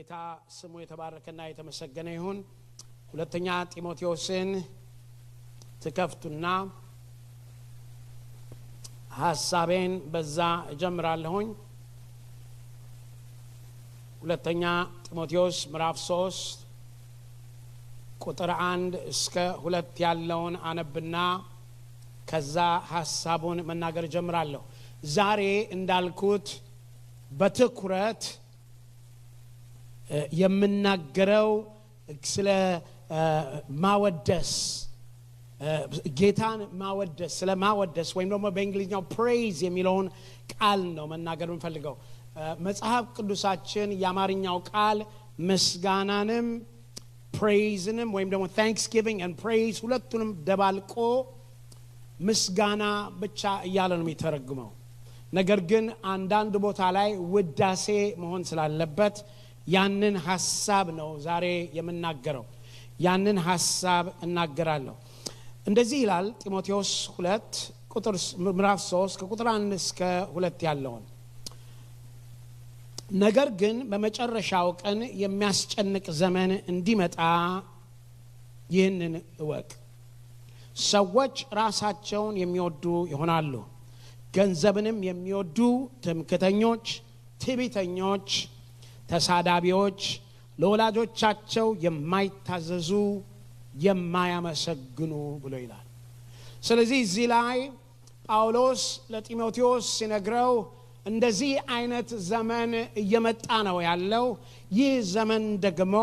ጌታ ስሙ የተባረከና የተመሰገነ ይሁን። ሁለተኛ ጢሞቴዎስን ተከፍቱና ሐሳቤን በዛ እጀምራለሁኝ። ሁለተኛ ጢሞቴዎስ ምዕራፍ 3 ቁጥር 1 እስከ 2 ያለውን አነብና ከዛ ሐሳቡን መናገር እጀምራለሁ። ዛሬ እንዳልኩት በትኩረት የምናገረው ስለ ማወደስ ጌታን ማወደስ ስለ ማወደስ ወይም ደግሞ በእንግሊዝኛው praise የሚለውን ቃል ነው መናገር የምፈልገው። መጽሐፍ ቅዱሳችን የአማርኛው ቃል ምስጋናንም praise-ንም ወይም ደግሞ thanksgiving and praise ሁለቱንም ደባልቆ ምስጋና ብቻ እያለ ነው የሚተረጉመው። ነገር ግን አንዳንድ ቦታ ላይ ውዳሴ መሆን ስላለበት ያንን ሐሳብ ነው ዛሬ የምናገረው። ያንን ሐሳብ እናገራለሁ። እንደዚህ ይላል ጢሞቴዎስ 2 ቁጥር ምዕራፍ 3 ከቁጥር 1 እስከ 2 ያለውን። ነገር ግን በመጨረሻው ቀን የሚያስጨንቅ ዘመን እንዲመጣ ይህንን እወቅ። ሰዎች ራሳቸውን የሚወዱ ይሆናሉ፣ ገንዘብንም የሚወዱ፣ ትምክህተኞች፣ ትዕቢተኞች፣ ተሳዳቢዎች፣ ለወላጆቻቸው የማይታዘዙ፣ የማያመሰግኑ ብሎ ይላል። ስለዚህ እዚህ ላይ ጳውሎስ ለጢሞቴዎስ ሲነግረው እንደዚህ አይነት ዘመን እየመጣ ነው ያለው። ይህ ዘመን ደግሞ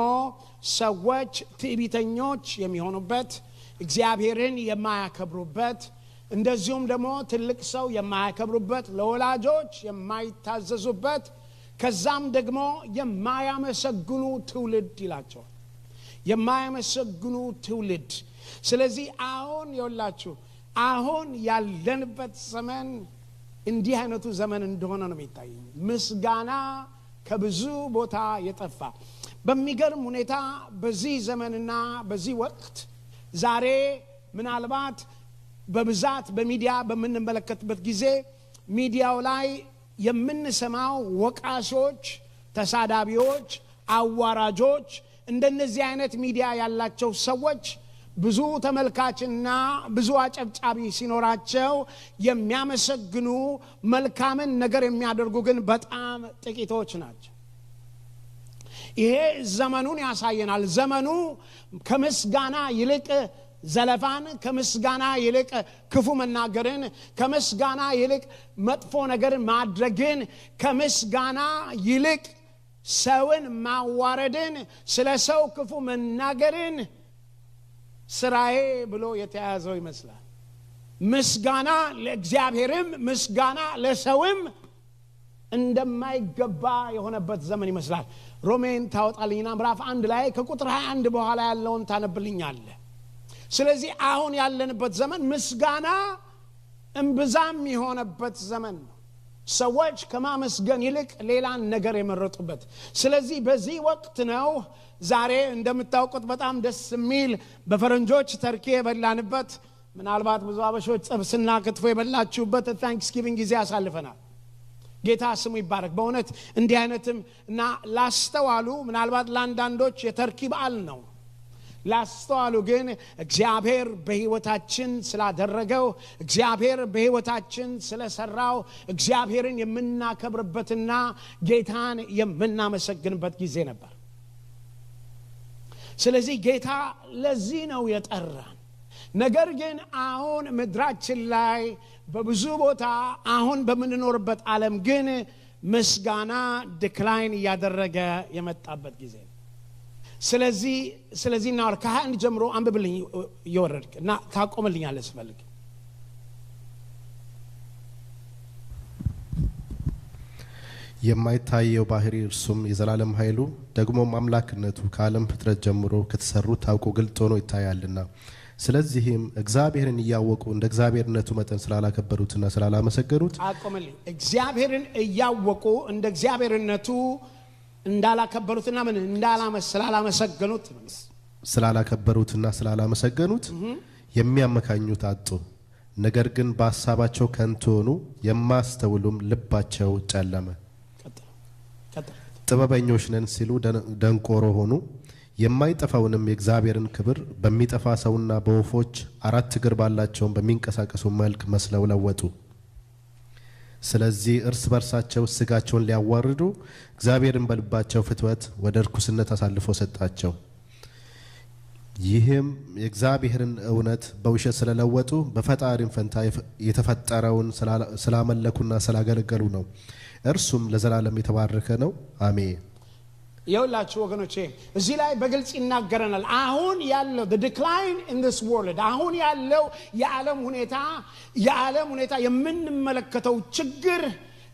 ሰዎች ትዕቢተኞች የሚሆኑበት፣ እግዚአብሔርን የማያከብሩበት፣ እንደዚሁም ደግሞ ትልቅ ሰው የማያከብሩበት፣ ለወላጆች የማይታዘዙበት፣ ከዛም ደግሞ የማያመሰግኑ ትውልድ ይላቸዋል። የማያመሰግኑ ትውልድ። ስለዚህ አሁን ይኸውላችሁ አሁን ያለንበት ዘመን እንዲህ አይነቱ ዘመን እንደሆነ ነው የሚታየኝ። ምስጋና ከብዙ ቦታ የጠፋ በሚገርም ሁኔታ በዚህ ዘመንና በዚህ ወቅት ዛሬ ምናልባት በብዛት በሚዲያ በምንመለከትበት ጊዜ ሚዲያው ላይ የምንሰማው ወቃሾች፣ ተሳዳቢዎች፣ አዋራጆች እንደነዚህ አይነት ሚዲያ ያላቸው ሰዎች ብዙ ተመልካችና ብዙ አጨብጫቢ ሲኖራቸው የሚያመሰግኑ መልካምን ነገር የሚያደርጉ ግን በጣም ጥቂቶች ናቸው። ይሄ ዘመኑን ያሳየናል። ዘመኑ ከምስጋና ይልቅ ዘለፋን፣ ከምስጋና ይልቅ ክፉ መናገርን፣ ከምስጋና ይልቅ መጥፎ ነገር ማድረግን፣ ከምስጋና ይልቅ ሰውን ማዋረድን፣ ስለ ሰው ክፉ መናገርን ስራዬ ብሎ የተያዘው ይመስላል። ምስጋና ለእግዚአብሔርም ምስጋና ለሰውም እንደማይገባ የሆነበት ዘመን ይመስላል። ሮሜን ታወጣልኝና ምዕራፍ 1 ላይ ከቁጥር 21 በኋላ ያለውን ታነብልኛለህ። ስለዚህ አሁን ያለንበት ዘመን ምስጋና እምብዛም የሆነበት ዘመን ነው። ሰዎች ከማመስገን ይልቅ ሌላን ነገር የመረጡበት። ስለዚህ በዚህ ወቅት ነው ዛሬ እንደምታውቁት በጣም ደስ የሚል በፈረንጆች ተርኪ የበላንበት፣ ምናልባት ብዙ አበሾች ጥብስና ክትፎ የበላችሁበት ታንክስጊቪንግ ጊዜ አሳልፈናል። ጌታ ስሙ ይባረክ። በእውነት እንዲህ አይነትም እና ላስተዋሉ ምናልባት ለአንዳንዶች የተርኪ በዓል ነው። ላስተዋሉ ግን እግዚአብሔር በሕይወታችን ስላደረገው፣ እግዚአብሔር በሕይወታችን ስለሰራው እግዚአብሔርን የምናከብርበትና ጌታን የምናመሰግንበት ጊዜ ነበር። ስለዚህ ጌታ ለዚህ ነው የጠራን። ነገር ግን አሁን ምድራችን ላይ በብዙ ቦታ አሁን በምንኖርበት ዓለም ግን ምስጋና ዲክላይን እያደረገ የመጣበት ጊዜ ነው። ስለዚህ እና ከ21 ጀምሮ አንብብልኝ እየወረድክ እና ታቆምልኛለህ ስፈልግ። የማይታየው ባህሪ እርሱም የዘላለም ኃይሉ ደግሞም አምላክነቱ ከዓለም ፍጥረት ጀምሮ ከተሰሩት ታውቆ ግልጥ ሆኖ ይታያልና፣ ስለዚህም እግዚአብሔርን እያወቁ እንደ እግዚአብሔርነቱ መጠን ስላላከበሩትና ስላላመሰገኑት። አቆምልኝ። እግዚአብሔርን እያወቁ እንደ እግዚአብሔርነቱ እንዳላከበሩትና ምን ስላላከበሩትና ስላላመሰገኑት የሚያመካኙት አጡ። ነገር ግን በሐሳባቸው ከንቱ ሆኑ፣ የማስተውሉም ልባቸው ጨለመ። ጥበበኞች ነን ሲሉ ደንቆሮ ሆኑ። የማይጠፋውንም የእግዚአብሔርን ክብር በሚጠፋ ሰውና በወፎች አራት እግር ባላቸውም በሚንቀሳቀሱ መልክ መስለው ለወጡ። ስለዚህ እርስ በርሳቸው ስጋቸውን ሊያዋርዱ እግዚአብሔርን በልባቸው ፍትወት ወደ ርኩስነት አሳልፎ ሰጣቸው። ይህም የእግዚአብሔርን እውነት በውሸት ስለለወጡ በፈጣሪም ፈንታ የተፈጠረውን ስላመለኩና ስላገለገሉ ነው። እርሱም ለዘላለም የተባረከ ነው። አሜን። የሁላችሁ ወገኖቼ እዚህ ላይ በግልጽ ይናገረናል። አሁን ያለው the decline in this world አሁን ያለው የዓለም ሁኔታ የምንመለከተው ችግር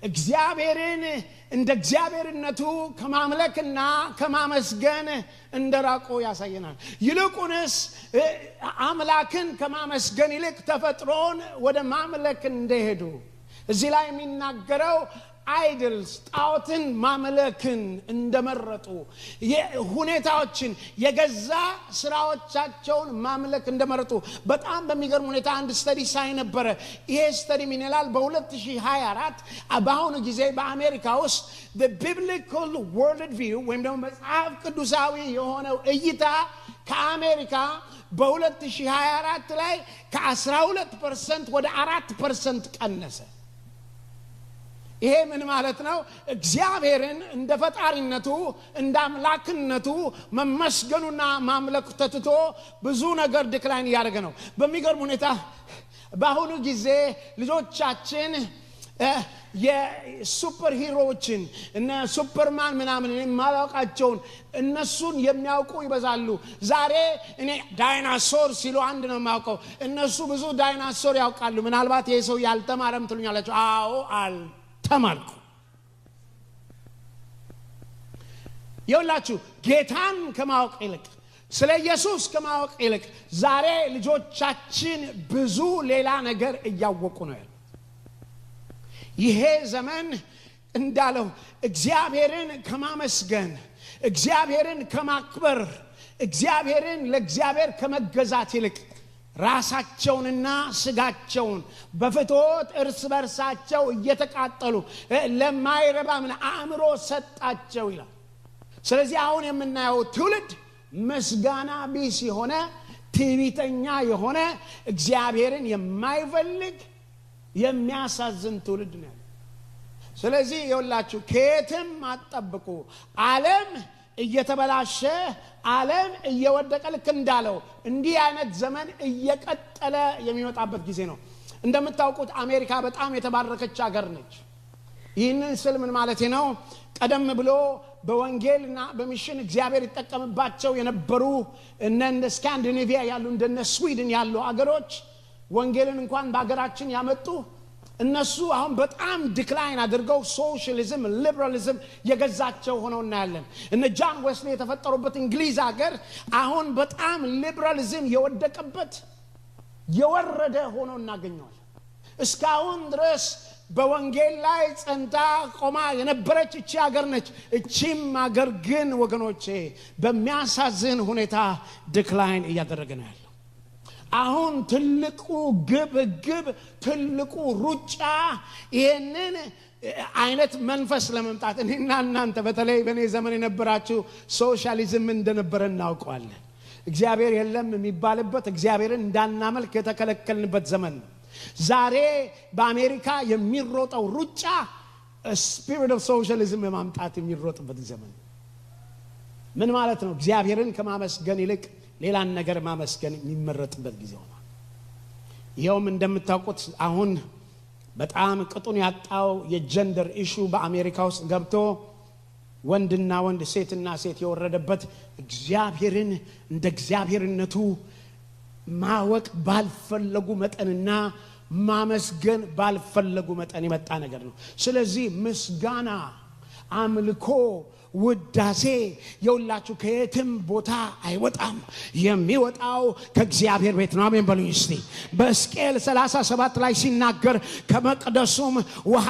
እግዚአብሔርን እንደ እግዚአብሔርነቱ ከማምለክና ከማመስገን እንደራቆ ያሳየናል። ይልቁንስ አምላክን ከማመስገን ይልቅ ተፈጥሮን ወደ ማምለክ እንደሄዱ እዚህ ላይ የሚናገረው አይድልስ ጣዖትን ማምለክን እንደመረጡ ሁኔታዎችን የገዛ ስራዎቻቸውን ማምለክ እንደመረጡ በጣም በሚገርም ሁኔታ አንድ ስተዲ ሳይ ነበረ። ይሄ ስተዲ ምን ይላል? በ2024 በአሁኑ ጊዜ በአሜሪካ ውስጥ the biblical world view ወይም ደግሞ መጽሐፍ ቅዱሳዊ የሆነው እይታ ከአሜሪካ በ2024 ላይ ከ12% ወደ 4% ቀነሰ። ይሄ ምን ማለት ነው? እግዚአብሔርን እንደ ፈጣሪነቱ እንደ አምላክነቱ መመስገኑና ማምለኩ ተትቶ ብዙ ነገር ዲክላይን ያደረገ ነው። በሚገርም ሁኔታ በአሁኑ ጊዜ ልጆቻችን የሱፐር ሂሮዎችን እና ሱፐርማን ምናምን የማያውቃቸውን እነሱን የሚያውቁ ይበዛሉ። ዛሬ እኔ ዳይናሶር ሲሉ አንድ ነው የማውቀው፣ እነሱ ብዙ ዳይናሶር ያውቃሉ። ምናልባት ይሄ ሰው ያልተማረም ትሉኛላችሁ። አዎ ተማልኩ። የሁላችሁ ጌታን ከማወቅ ይልቅ ስለ ኢየሱስ ከማወቅ ይልቅ ዛሬ ልጆቻችን ብዙ ሌላ ነገር እያወቁ ነው ያለው። ይሄ ዘመን እንዳለው እግዚአብሔርን ከማመስገን እግዚአብሔርን ከማክበር እግዚአብሔርን ለእግዚአብሔር ከመገዛት ይልቅ ራሳቸውንና ስጋቸውን በፍትወት እርስ በርሳቸው እየተቃጠሉ ለማይረባ ምን አእምሮ ሰጣቸው ይላል። ስለዚህ አሁን የምናየው ትውልድ ምስጋና ቢስ የሆነ ትዕቢተኛ የሆነ እግዚአብሔርን የማይፈልግ የሚያሳዝን ትውልድ ነው። ስለዚህ ይኸውላችሁ ከየትም አትጠብቁ። ዓለም እየተበላሸ ዓለም እየወደቀ ልክ እንዳለው እንዲህ አይነት ዘመን እየቀጠለ የሚመጣበት ጊዜ ነው። እንደምታውቁት አሜሪካ በጣም የተባረከች ሀገር ነች። ይህንን ስል ምን ማለት ነው? ቀደም ብሎ በወንጌልና በሚሽን እግዚአብሔር ይጠቀምባቸው የነበሩ እንደ ስካንዲኔቪያ ያሉ እንደነ ስዊድን ያሉ አገሮች ወንጌልን እንኳን በአገራችን ያመጡ እነሱ አሁን በጣም ዲክላይን አድርገው ሶሻሊዝም ሊበራሊዝም የገዛቸው ሆነው እናያለን። እነ ጃን ዌስሊ የተፈጠሩበት እንግሊዝ ሀገር አሁን በጣም ሊበራሊዝም የወደቀበት የወረደ ሆኖ እናገኘዋለን። እስካሁን ድረስ በወንጌል ላይ ጸንታ ቆማ የነበረች እቺ ሀገር ነች። እቺም ሀገር ግን ወገኖቼ በሚያሳዝን ሁኔታ ዲክላይን እያደረገ ነው ያለው። አሁን ትልቁ ግብ ትልቁ ሩጫ ይሄንን አይነት መንፈስ ለመምጣት እኔና እናንተ በተለይ በኔ ዘመን የነበራችሁ ሶሻሊዝም እንደነበረ እናውቀዋለን። እግዚአብሔር የለም የሚባልበት እግዚአብሔርን እንዳናመልክ የተከለከልንበት ዘመን ነው። ዛሬ በአሜሪካ የሚሮጠው ሩጫ ስፒሪት ኦፍ ሶሻሊዝም ማምጣት የሚሮጥበት ዘመን ነው። ምን ማለት ነው? እግዚአብሔርን ከማመስገን ይልቅ ሌላን ነገር ማመስገን የሚመረጥበት ጊዜ ሆኗል። ይሄውም እንደምታውቁት አሁን በጣም ቅጡን ያጣው የጀንደር ኢሹ በአሜሪካ ውስጥ ገብቶ ወንድና ወንድ ሴትና ሴት የወረደበት እግዚአብሔርን እንደ እግዚአብሔርነቱ ማወቅ ባልፈለጉ መጠንና ማመስገን ባልፈለጉ መጠን የመጣ ነገር ነው። ስለዚህ ምስጋና፣ አምልኮ፣ ውዳሴ የውላችሁ ከየትም ቦታ አይወጣም። የሚወጣው ከእግዚአብሔር ቤት ነው። አሜን በሉኝ እስቲ። በሕዝቅኤል 37 ላይ ሲናገር ከመቅደሱም ውሃ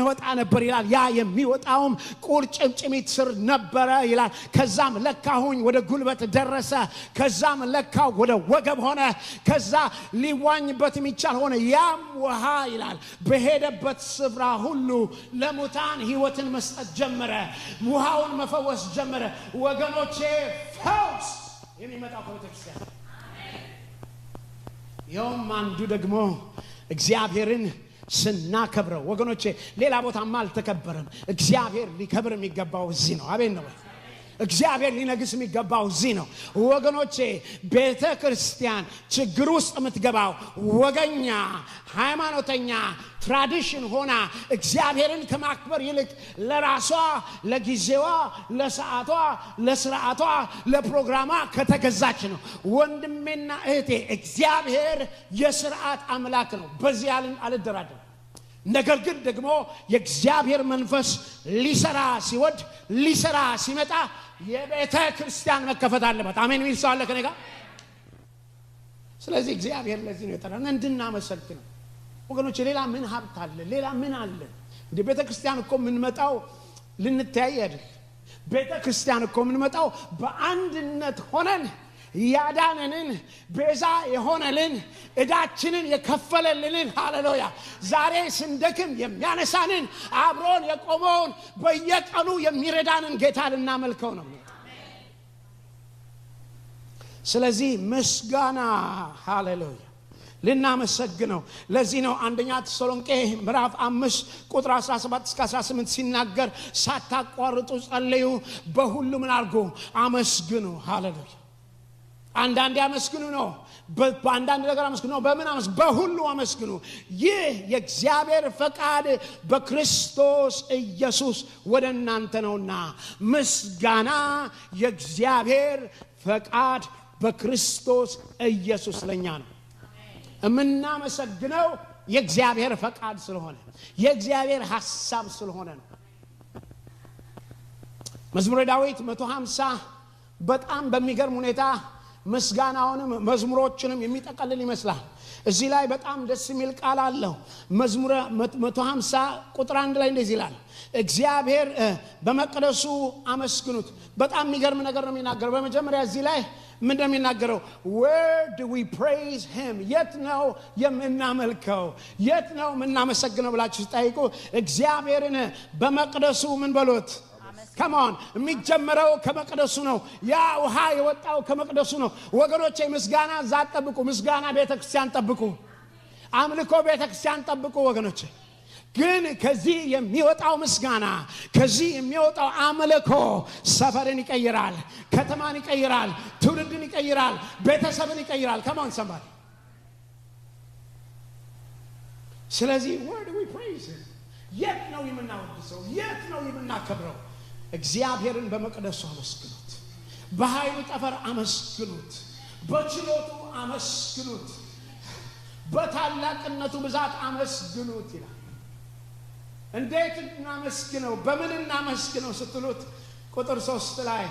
ወጣ ነበር ይላል። ያ የሚወጣውም ቁርጭምጭሚት ስር ነበረ ይላል። ከዛም ለካሁኝ ወደ ጉልበት ደረሰ። ከዛም ለካው ወደ ወገብ ሆነ። ከዛ ሊዋኝበት የሚቻል ሆነ። ያም ውሃ ይላል በሄደበት ስፍራ ሁሉ ለሙታን ሕይወትን መስጠት ጀመረ። ውሃው ድሃውን መፈወስ ጀመረ። ወገኖቼ ፈውስ የሚመጣው ከቤተክርስቲያን ይኸውም አንዱ ደግሞ እግዚአብሔርን ስናከብረው ወገኖቼ ሌላ ቦታማ አልተከበረም። እግዚአብሔር ሊከብር የሚገባው እዚህ ነው። አሜን ነው። እግዚአብሔር ሊነግስ የሚገባው እዚህ ነው ወገኖቼ። ቤተ ክርስቲያን ችግር ውስጥ የምትገባው ወገኛ ሃይማኖተኛ ትራዲሽን ሆና እግዚአብሔርን ከማክበር ይልቅ ለራሷ ለጊዜዋ ለሰዓቷ ለስርዓቷ ለፕሮግራሟ ከተገዛች ነው። ወንድሜና እህቴ እግዚአብሔር የስርዓት አምላክ ነው። በዚህ አልደራደርም። ነገር ግን ደግሞ የእግዚአብሔር መንፈስ ሊሰራ ሲወድ ሊሰራ ሲመጣ የቤተ ክርስቲያን መከፈት አለበት። አሜን የሚል ሰው አለ ከኔ ጋር? ስለዚህ እግዚአብሔር ለዚህ ነው የጠራን እንድናመሰግነው ወገኖች። ሌላ ምን ሀብት አለ? ሌላ ምን አለ? እንደ ቤተ ክርስቲያን እኮ የምንመጣው ልንተያይ አይደል? ቤተ ክርስቲያን እኮ የምንመጣው በአንድነት ሆነን ያዳነንን ቤዛ የሆነልን እዳችንን የከፈለልንን ሃሌሉያ ዛሬ ስንደክም የሚያነሳንን አብሮን የቆመውን በየቀኑ የሚረዳንን ጌታ ልናመልከው ነው። ስለዚህ ምስጋና ሃሌሉያ ልናመሰግነው። ለዚህ ነው አንደኛ ተሰሎንቄ ምዕራፍ 5 ቁጥር 17 እስከ 18 ሲናገር ሳታቋርጡ ጸልዩ፣ በሁሉ ምን አድርጉ? አመስግኑ። ሃሌሉያ አንዳንዴ አመስግኑ ነው፣ በአንዳንድ ነገር አመስግኑ ነው። በምን አመስግኑ? በሁሉ አመስግኑ። ይህ የእግዚአብሔር ፈቃድ በክርስቶስ ኢየሱስ ወደ እናንተ ነውና። ምስጋና የእግዚአብሔር ፈቃድ በክርስቶስ ኢየሱስ ለኛ ነው። የምናመሰግነው የእግዚአብሔር ፈቃድ ስለሆነ የእግዚአብሔር ሐሳብ ስለሆነ ነው። መዝሙረ ዳዊት 150 በጣም በሚገርም ሁኔታ ምስጋናውንም መዝሙሮችንም የሚጠቀልል ይመስላል። እዚህ ላይ በጣም ደስ የሚል ቃል አለው። መዝሙረ 150 ቁጥር 1 ላይ እንደዚህ ይላል፣ እግዚአብሔር በመቅደሱ አመስግኑት። በጣም የሚገርም ነገር ነው የሚናገረው። በመጀመሪያ እዚህ ላይ ምን እንደሚናገረው where do we praise him? የት ነው የምናመልከው? የት ነው የምናመሰግነው ብላችሁ ጠይቁ። እግዚአብሔርን በመቅደሱ ምን በሉት? ከማን የሚጀመረው? ከመቅደሱ ነው። ያ ውሃ የወጣው ከመቅደሱ ነው ወገኖቼ። ምስጋና እዛ ጠብቁ። ምስጋና ቤተክርስቲያን ጠብቁ። አምልኮ ቤተክርስቲያን ጠብቁ ወገኖቼ። ግን ከዚህ የሚወጣው ምስጋና ከዚህ የሚወጣው አምልኮ ሰፈርን ይቀይራል፣ ከተማን ይቀይራል፣ ትውልድን ይቀይራል፣ ቤተሰብን ይቀይራል። ከማን ሰማል? ስለዚህ where do we praise him? የት ነው የምናወድሰው? የት ነው የምናከብረው? እግዚአብሔርን በመቅደሱ አመስግኑት፣ በኃይሉ ጠፈር አመስግኑት፣ በችሎቱ አመስግኑት፣ በታላቅነቱ ብዛት አመስግኑት ይላል። እንዴት እናመስግነው? በምን እናመስግነው ስትሉት ቁጥር 3 ላይ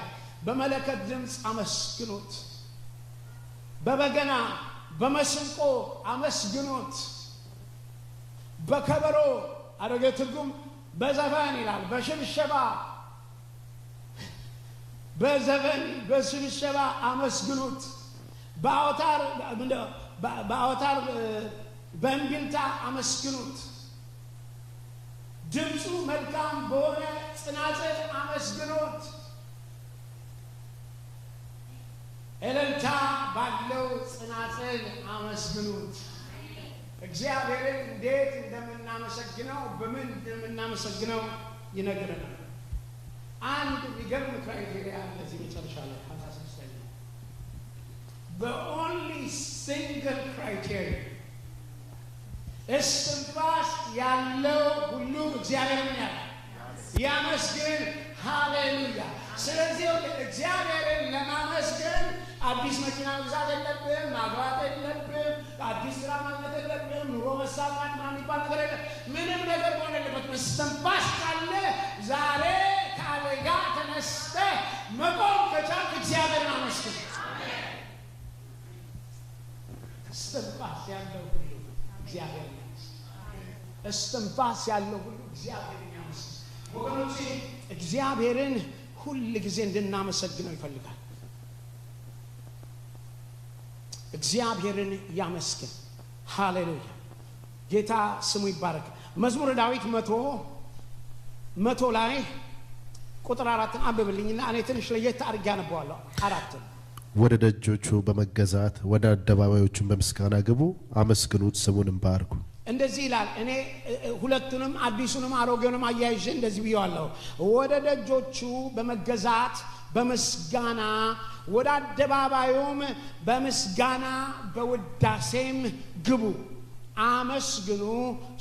በመለከት ድምፅ አመስግኑት፣ በበገና በመስንቆ አመስግኑት፣ በከበሮ አረገ ትርጉም በዘፈን ይላል፣ በሽብሸባ በዘፈን በሽብሸባ አመስግኑት፣ በአውታር በእምቢልታ አመስግኑት፣ ድምፁ መልካም በሆነ ጽናጽል አመስግኑት፣ እልልታ ባለው ጽናጽል አመስግኑት። እግዚአብሔርን እንዴት እንደምናመሰግነው በምን እንደምናመሰግነው ይነግረናል። አንድ የሚገርም ክራይቴሪያ ለዚህ መጨረሻ ላይ 56 ነው። the only single criteria እስትንፋስ ያለው ሁሉ እግዚአብሔርን ያመስግን። ሃሌሉያ። ስለዚህ እግዚአብሔርን ለማመስገን አዲስ መኪና መግዛት የለብህም፣ ማግባት የለብህም፣ አዲስ ስራ ማግኘት የለብህም፣ ኑሮ መሳካት ምናምን የሚባል ነገር የለም። ምንም ነገር መሆን የለበትም። እስትንፋስ ካለ ዛሬ ከአደጋ ተነስተህ መቆም ከቻልክ እግዚአብሔርን አመስግን። እስትንፋስ ያለው ሁሉ እግዚአብሔርን ያመስግን። እስትንፋስ ያለው ሁሉ እግዚአብሔርን ያመስግን። ወገኖቼ እግዚአብሔርን ሁል ጊዜ እንድናመሰግነው ይፈልጋል። እግዚአብሔርን ያመስግን። ሃሌሉያ። ጌታ ስሙ ይባረክ። መዝሙረ ዳዊት 100 ላይ ቁጥር 4 አንብብልኝና እኔ ትንሽ ለየት አድርጌ አነበዋለሁ። 4 ወደ ደጆቹ በመገዛት ወደ አደባባዮቹን በምስጋና ግቡ፣ አመስግኑት፣ ስሙንም ባርኩ። እንደዚህ ይላል። እኔ ሁለቱንም አዲሱንም አሮጌውንም አያይዤ እንደዚህ ብየዋለሁ። ወደ ደጆቹ በመገዛት በምስጋና ወደ አደባባዩም በምስጋና በውዳሴም ግቡ፣ አመስግኑ፣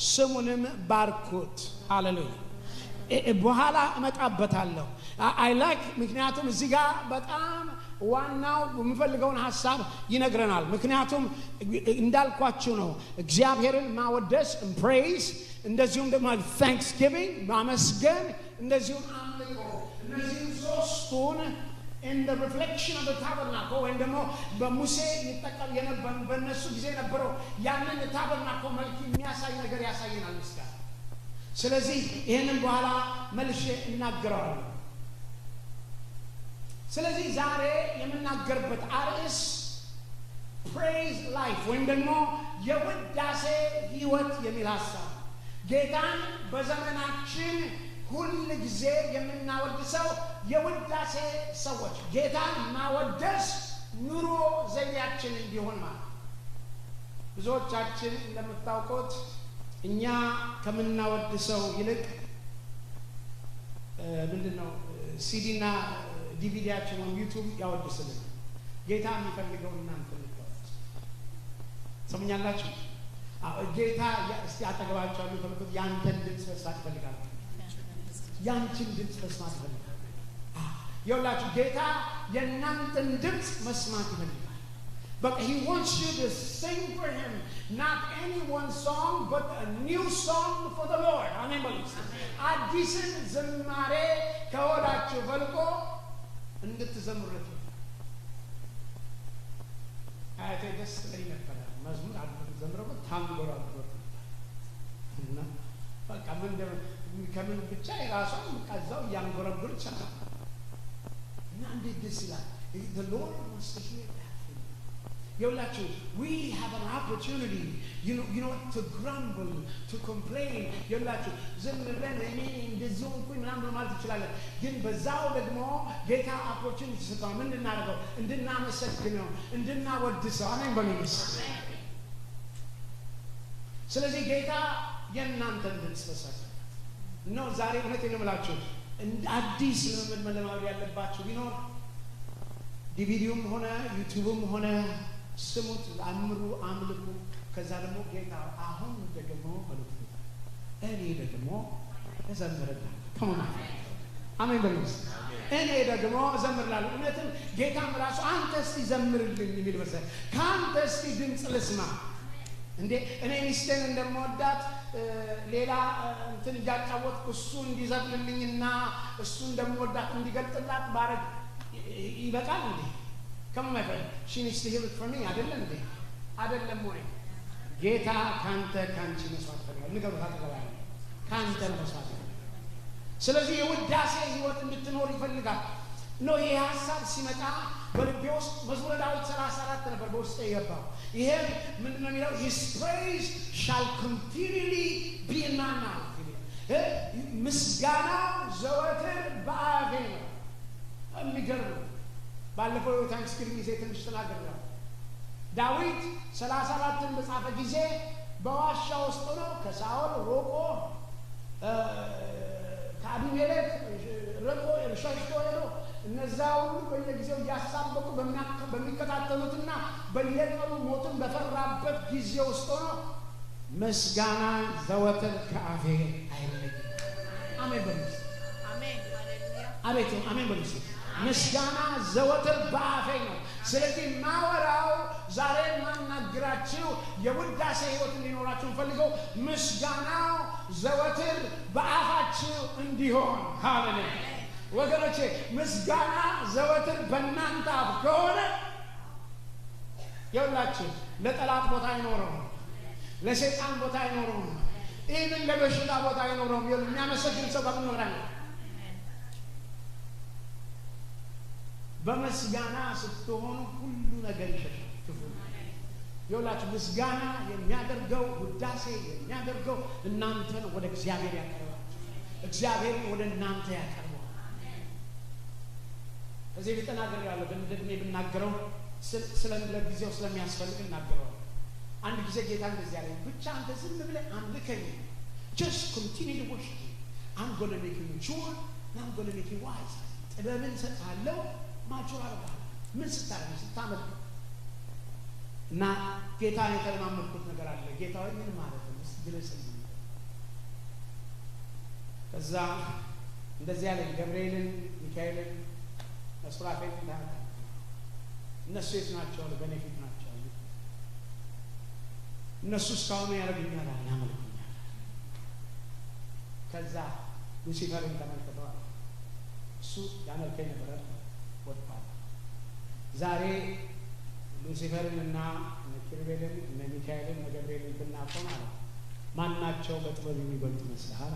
ስሙንም ባርኩት። ሃሌሉያ። በኋላ እመጣበታለሁ። አይ ላይክ ምክንያቱም እዚህ ጋር በጣም ዋናው የምፈልገውን ሐሳብ ይነግረናል። ምክንያቱም እንዳልኳችሁ ነው እግዚአብሔርን ማወደስ praise፣ እንደዚሁም ደግሞ thanksgiving ማመስገን፣ እንደዚሁም አምልኮ፣ እነዚህ ሶስቱን in the reflection of the tabernacle ወይም ደግሞ በሙሴ ይጠቀም የነበረው በእነሱ ጊዜ የነበረው ያንን ታበርናክል መልክ የሚያሳይ ነገር ያሳየናል ምስጋና። ስለዚህ ይሄንን በኋላ መልሼ እናገራለሁ። ስለዚህ ዛሬ የምናገርበት አርዕስ praise life ወይም ደግሞ የውዳሴ ህይወት የሚል ሐሳብ። ጌታን በዘመናችን ሁሉ ጊዜ የምናወድሰው የውዳሴ ሰዎች፣ ጌታን ማወደስ ኑሮ ዘይቤያችን እንዲሆን ማለት። ብዙዎቻችን እንደምታውቁት እኛ ከምናወድሰው ይልቅ ምንድነው ሲዲና ዲቪዲያችን ወይም ዩቲዩብ ያወድስልን። ጌታ የሚፈልገው እናንተ ልታወድሱ ሰምኛላችሁ። ጌታ እስቲ አጠገባችሁ ያሉ ተመልከቱ። ያንተን ድምፅ መስማት ይፈልጋል። ያንቺን ድምፅ መስማት ይፈልጋል። ይኸውላችሁ ጌታ የእናንተን ድምፅ መስማት ይፈልጋል። But he wants you to sing for him, not any one song, but a new song for the Lord. Amen. አዲስን ዝማሬ ከወዳችሁ ፈልቆ እንድትዘምሩት። አያቴ ደስ ላይ ነበር መዝሙር አድርገው ታንጎራጉር እና በቃ ከምን ብቻ የራሷን ቀዛው ያንጎራጉርች እና እንዴት ደስ ይላል። The Lord wants to hear that. Yolachu, we have an opportunity, you know, to grumble, to complain. Yolachu, zimren እንደዚህ እንኳን ምናምን ማለት ይችላል። ግን በዛው ደግሞ ጌታ opportunity ሰጥቷል። ምን እናደርገው? እንድናመሰግነው፣ እንድናወድሰው። አሜን በሉኝ። ስለዚህ ጌታ የእናንተን ድምፅ መስማት ነው። ዛሬ እውነቴን ነው የምላችሁ አዲስ ልምምድ መለማመድ ያለባችሁ ቢኖር ዲቪዲዮም ሆነ ዩቲዩብም ሆነ ስሙት፣ አምሩ፣ አምልኩ። ከዛ ደግሞ ጌታ አሁን ደግሞ በሉት እኔ ደግሞ እዘምራለሁ። ከመማ አሜን በሉት። እኔ ደግሞ እዘምራለሁ። እውነትም ጌታም ራሱ አንተ እስቲ ዘምርልኝ የሚል መሰለኝ። ከአንተ እስቲ ድምፅ ልስማ እንዴ። እኔ ሚስቴን እንደምወዳት ሌላ እንትን እያጫወትኩ እሱ እንዲዘፍንልኝና እሱ እንደምወዳት እንዲገልጥላት ባረግ ይበቃል እንዴ? Come on, friend. She needs to hear it from me. አይደለም እንዴ? አይደለም ወይ? ጌታ ካንተ ካንቺ መስዋዕት ፈልጋል። ንገሩ ታጠቃላይ ካንተ መስዋዕት ፈልጋል። ስለዚህ የውዳሴ ህይወት እንድትኖር ይፈልጋል። ነው ይሄ ሐሳብ ሲመጣ በልቤ ውስጥ መዝሙረ ዳዊት 34 ነበር በውስጤ የገባው። ይሄ ምንድነው የሚለው? His praise shall continually be in my mouth. ምስጋና ዘወትር በአፌ ነው። የሚገርም ባለፈው ታንክስጊቪንግ ጊዜ ትንሽ ተናገርኩ። ዳዊት 34ን በጻፈ ጊዜ በዋሻ ውስጥ ነው ከሳኦል ሮቆ ከአቢሜሌክ ርቆ ሸሽቶ ሄዶ እነዛ ሁሉ በየጊዜው እያሳበቁ በሚከታተሉትና በየቀኑ ሞትን በፈራበት ጊዜ ውስጥ ነው ምስጋና ዘወትር ከአፌ አይለይም። አሜን በሉ። አሜን ሃሌሉያ። አቤት አሜን በሉ። ምስጋና ዘወትር በአፌ ነው። ስለዚህ ማወራው ዛሬ ማናግራችሁ የውዳሴ ህይወት እንዲኖራችሁ ፈልገው ምስጋናው ዘወትር በአፋችሁ እንዲሆን። ሃሌሉያ ወገኖቼ፣ ምስጋና ዘወትር በእናንተ አፍ ከሆነ ይኸውላችሁ ለጠላት ቦታ አይኖረውም፣ ለሰይጣን ቦታ አይኖረውም፣ ኢቭን ለበሽታ ቦታ አይኖረውም። የሚያመሰግን ሰው በምን ይኖራል? በምስጋና ስትሆኑ ሁሉ ነገር ይሸሻል። ክፉ ይኸውላችሁ ምስጋና የሚያደርገው ውዳሴ የሚያደርገው እናንተን ወደ እግዚአብሔር ያቀርባል፣ እግዚአብሔርን ወደ እናንተ ያቀርባል። ከዚህ በተናገር ያለው እንደድሜ ብናገረው ስለጊዜው ስለሚያስፈልግ እናገረው። አንድ ጊዜ ጌታ እንደዚህ ያለኝ ብቻ አንተ ዝም ብለህ አምልከኝ just continue to worship me. I'm going to make you mature and I'm going to make you wise. ጥበብን ሰጣለሁ ማቹር አደርጋለሁ ምን ስታደርግ ስታመልክ እና ጌታ የተለማመድኩት ነገር አለ። ጌታው ምን ማለት ነው ግለጽልኝ። ከዛ እንደዚህ ያለ ገብርኤልን ሚካኤልን ሱራፌልን እንዳለ እነሱ የት ናቸው? በእኔ ፊት ናቸው። እነሱ እስካሁን ያደርጉኛል ያመልኩኛል። ከዛ ሉሲፈርን ተመልክተዋል። እሱ ያመልከኝ ነበረ ወጥቷል። ዛሬ ሉሲፈርን እና ኪሩቤልን እና ሚካኤልን እና ገብርኤልን ብናቆም አለ ማናቸው በጥበብ የሚበልጡ ይመስልሃል?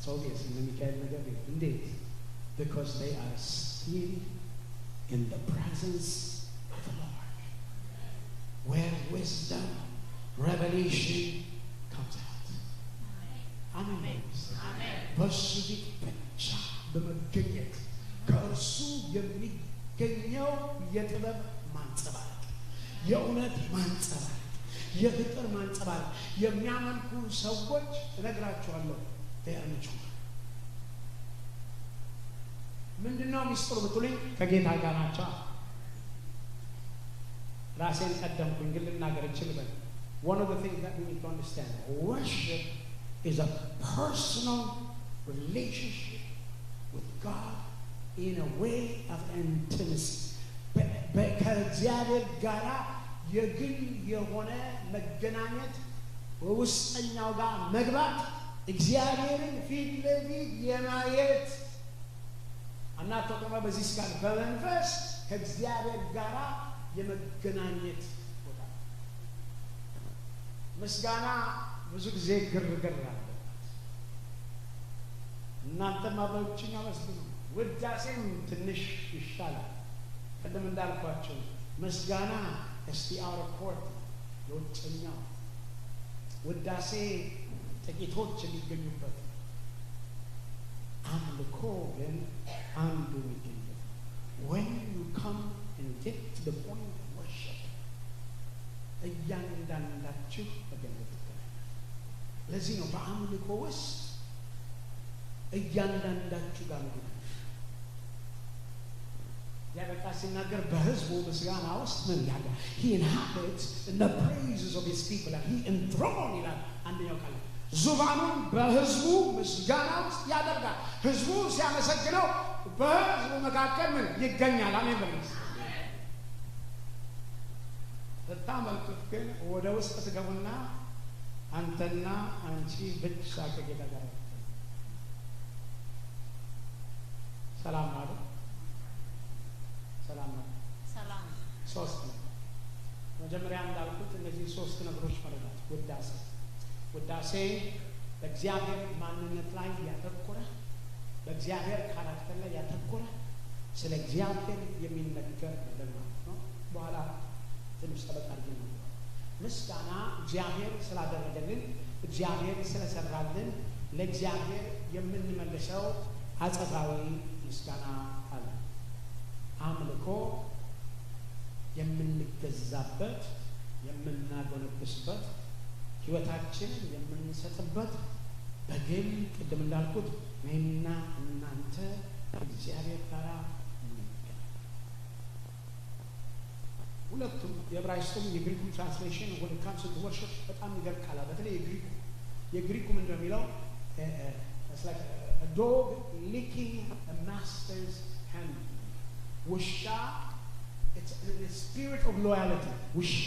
ሰው ጌስ እና ሚካኤል እና ገብርኤል እንዴት? because they are still in the presence of the Lord where wisdom revelation comes out. Amen. በሱ ፊት ብቻ በመገኘት ከእርሱ የሚገኘው የጥበብ ማንጸባረቅ፣ የእውነት ማንጸባረቅ፣ የፍቅር ማንጸባረቅ የሚያመልኩ ሰዎች እነግራቸዋለሁ ያንቹ ምንድነው ሚስጥሩ ብትሉኝ ከጌታ ጋር ናቸው። ራሴን ቀደምኩኝ ግን ልናገር እችላለሁ። one of the things that we need to understand, worship is a personal relationship with God in a way of intimacy. ከእግዚአብሔር ጋር የግል የሆነ መገናኘት በውስጠኛው ጋር መግባት እግዚአብሔርን ፊት ለፊት የማየት አናተቆማ በዚህ ጋር በመንፈስ ከእግዚአብሔር ጋር የመገናኘት ቦታ። ምስጋና ብዙ ጊዜ ግርግር አለ። እናንተ ማባውጭኛ መስሉ ውዳሴም ትንሽ ይሻላል። ቀደም እንዳልኳችሁ ምስጋና እስቲ አውር ኮርት ለውጭኛው ውዳሴ ጥቂቶች የሚገኙበት አምልኮ ግን አንዱ የሚገኝበት when you come and get to the point of worship እያንዳንዳችሁ ተገለጥከ። ለዚህ ነው በአምልኮ ውስጥ እያንዳንዳችሁ ጋር ነው ያበቃ ሲናገር በህዝቡ ምስጋና ውስጥ ምን ያለ he inhabits in the praises of his people and he enthroned ይላል አንደኛው ቃል ዙፋኑን በህዝቡ ምስጋና ውስጥ ያደርጋል። ህዝቡ ሲያመሰግነው በህዝቡ መካከል ምን ይገኛል? አሜን በሉ። ተታመልኩት ግን ወደ ውስጥ ትገቡና አንተና አንቺ ብቻ ከጌታ ጋር ሰላም ማለት ሰላም ነው። ሰላም ሶስት ነው። መጀመሪያ እንዳልኩት እነዚህ ሶስት ነገሮች መረዳት ውዳሴ በእግዚአብሔር ማንነት ላይ ያተኮረ፣ በእግዚአብሔር ካራክተር ላይ ያተኮረ፣ ስለ እግዚአብሔር የሚነገር ነገር ማለት ነው። በኋላ ትንሽ ጠበቅ አድርገን ነው ምስጋና እግዚአብሔር ስላደረገልን፣ እግዚአብሔር ስለሰራልን ለእግዚአብሔር የምንመልሰው አጸፋዊ ምስጋና አለ። አምልኮ የምንገዛበት፣ የምናጎነበስበት፣ ህይወታችንን የምንሰጥበት በግል ቅድም እንዳልኩት እኔና እናንተ እግዚአብሔር ጋር ሁለቱም የዕብራይስጡም የግሪኩም ትራንስሌሽን ወደ ካምስ ቱ ወርሺፕ በጣም ይገርቃል። በተለይ የግሪኩ ምን እንደሚለው it's like a dog licking a master's hand. ውሻ it's a spirit of loyalty. ውሻ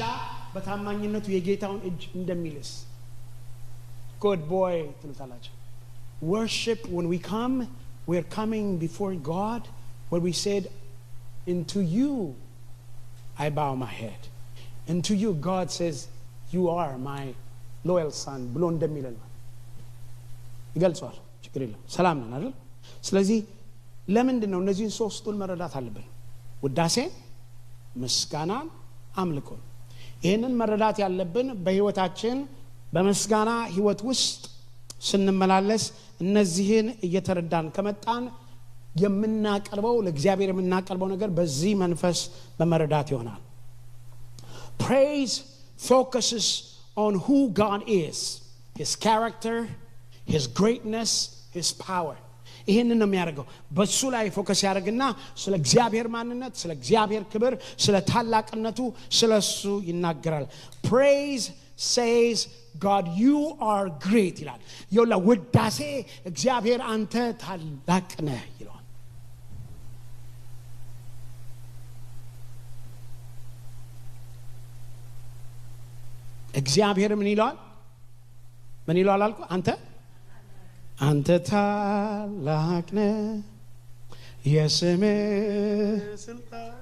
በታማኝነቱ የጌታውን እጅ እንደሚልስ good boy ትሉታላችሁ። worship when we come, we are coming before God where we said into you I bow my head. Into you God says you are my loyal son ብሎ እንደሚለን ይገልጿል። ችግር የለም ሰላም ነን አይደል? ስለዚህ ለምንድን ነው እነዚህን ሶስቱን መረዳት አለብን? ውዳሴ፣ ምስጋናን፣ አምልኮን። ይህንን መረዳት ያለብን በህይወታችን በምስጋና ህይወት ውስጥ ስንመላለስ እነዚህን እየተረዳን ከመጣን የምናቀርበው ለእግዚአብሔር የምናቀርበው ነገር በዚህ መንፈስ በመረዳት ይሆናል። Praise focuses on who God is, his character, his greatness, his power. ይሄንን ነው የሚያደርገው። በሱ ላይ ፎከስ ያደርግና ስለ እግዚአብሔር ማንነት፣ ስለ እግዚአብሔር ክብር፣ ስለ ታላቅነቱ ስለሱ ይናገራል። Praise says God you are great ይላል። ይኸውላ ውዳሴ እግዚአብሔር አንተ ታላቅ ነህ ይላል። እግዚአብሔር ምን ይላል? ምን ይላል አልኩ? አንተ ታላቅ ነህ የስምህ ስልጣን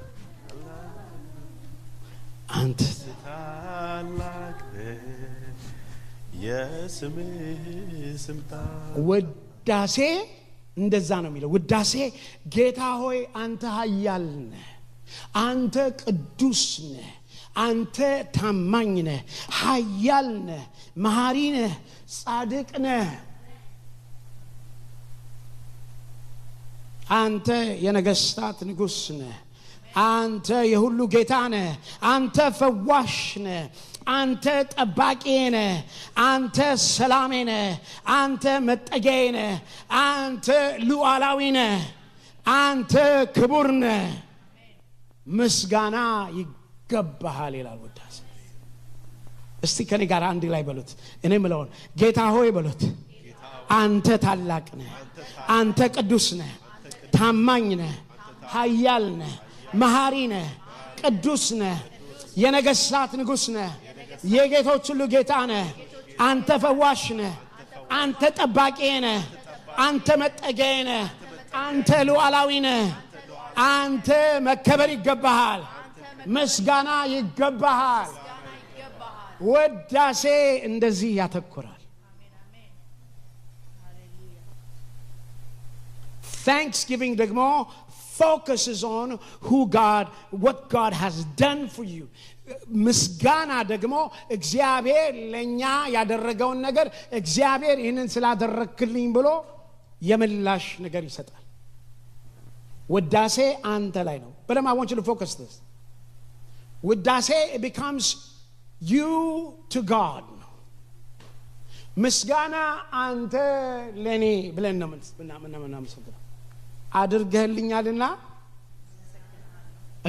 አንተ ታላቅ ነህ የስምህ ስልጣን። ውዳሴ እንደዛ ነው የሚለው። ውዳሴ ጌታ ሆይ አንተ ኃያል ነህ፣ አንተ ቅዱስ ነህ፣ አንተ ታማኝ ነህ፣ ኃያል ነህ፣ መሐሪ ነህ፣ ጻድቅ ነህ። አንተ የነገስታት ንጉስ ነህ፣ አንተ የሁሉ ጌታ ነህ፣ አንተ ፈዋሽ ነህ፣ አንተ ጠባቂ ነህ፣ አንተ ሰላሜ ነህ፣ አንተ መጠጊያዬ ነህ፣ አንተ ሉዓላዊ ነህ፣ አንተ ክቡር ነህ። ምስጋና ይገባሃል ይላል ውዳሴ። እስቲ ከኔ ጋር አንድ ላይ በሉት። እኔ ምለውን ጌታ ሆይ በሉት። አንተ ታላቅ ነህ፣ አንተ ቅዱስ ነህ፣ ታማኝ ነህ፣ ኃያል ነህ፣ መሐሪ ነህ፣ ቅዱስ ነህ፣ የነገስታት ንጉስ ነህ፣ የጌቶች ሁሉ ጌታ ነህ፣ አንተ ፈዋሽ ነህ፣ አንተ ጠባቂ ነህ፣ አንተ መጠጊያዬ ነህ፣ አንተ ሉዓላዊ ነህ፣ አንተ መከበር ይገባሃል፣ ምስጋና ይገባሃል። ውዳሴ እንደዚህ ያተኩራል። Thanksgiving ደግሞ focuses on what God has done for you. ምስጋና ደግሞ እግዚአብሔር ለኛ ያደረገውን ነገር እግዚአብሔር ይህንን ስላደረክልኝ ብሎ የምላሽ ነገር ይሰጣል። ውዳሴ አንተ ላይ ነው። But I want you to focus this. ውዳሴ it becomes you to God. ምስጋና አንተ ለኔ ብለን ነው ምናምን አድርገህልኛልና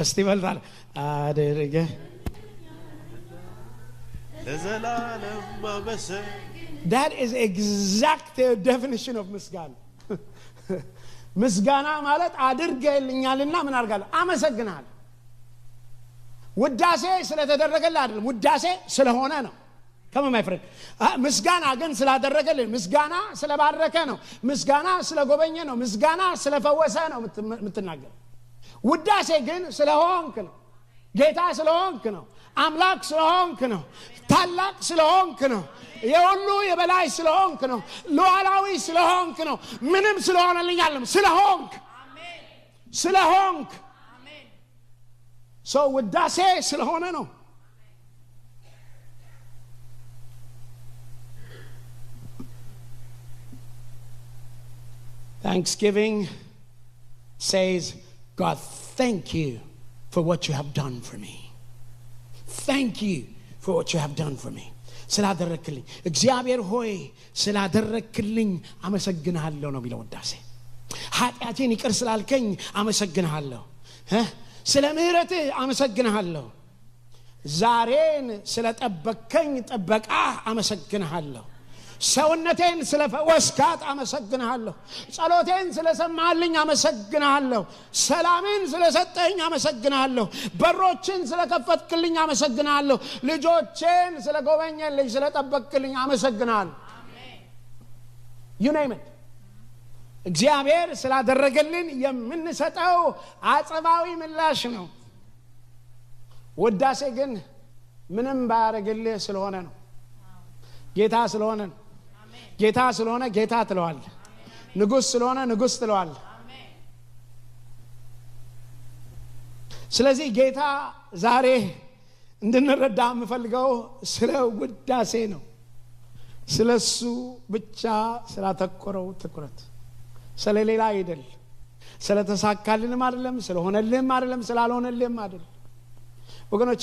እስቲ በልታል አድርገህ ለዘላለም ማበሰ That is exact definition of ምስጋና። ምስጋና ማለት አድርገህልኛልና ምን አድርጋለሁ? አመሰግናለሁ። ውዳሴ ስለተደረገልህ አይደለም፣ ውዳሴ ስለሆነ ነው። Come on my friend. ምስጋና ግን ስላደረገልን፣ ምስጋና ስለባረከ ነው፣ ምስጋና ስለጎበኘ ነው፣ ምስጋና ስለፈወሰ ነው የምትናገር። ውዳሴ ግን ስለሆንክ ነው፣ ጌታ ስለሆንክ ነው፣ አምላክ ስለሆንክ ነው፣ ታላቅ ስለሆንክ ነው፣ የሁሉ የበላይ ስለሆንክ ነው፣ ሉዓላዊ ስለሆንክ ነው። ምንም ስለሆነልኝ አይደለም፣ ስለሆንክ ስለሆንክ ሰው ውዳሴ ስለሆነ ነው። Thanksgiving says, God, thank you for what you have done for me. Thank you for what you have done for me. ስላደረክልኝ እግዚአብሔር ሆይ ስላደረክልኝ አመሰግንሃለሁ ነው የሚለው ውዳሴ። ኃጢአቴን ይቅር ስላልከኝ አመሰግንሃለሁ፣ ስለ ምህረትህ አመሰግንሃለሁ፣ ዛሬን ስለጠበከኝ ጥበቃ አመሰግንሃለሁ፣ ሰውነቴን ስለፈወስካት አመሰግንሃለሁ፣ ጸሎቴን ስለሰማልኝ አመሰግንሃለሁ፣ ሰላምን ስለሰጠኝ አመሰግንሃለሁ፣ በሮችን ስለከፈትክልኝ አመሰግንሃለሁ፣ ልጆቼን ስለጎበኘልኝ ስለጠበቅክልኝ አመሰግንሃለሁ። you name it. እግዚአብሔር ስላደረገልን የምንሰጠው አጸባዊ ምላሽ ነው። ውዳሴ ግን ምንም ባያደርግልህ ስለሆነ ነው፣ ጌታ ስለሆነ ነው። ጌታ ስለሆነ ጌታ ትለዋል፣ ንጉስ ስለሆነ ንጉስ ትለዋል። ስለዚህ ጌታ ዛሬ እንድንረዳ የምፈልገው ስለ ውዳሴ ነው፣ ስለሱ ብቻ ስላተኮረው ትኩረት፣ ስለሌላ አይደል። ስለተሳካልንም አይደለም ስለሆነልንም አይደለም ስላልሆነልንም አይደለም ወገኖቼ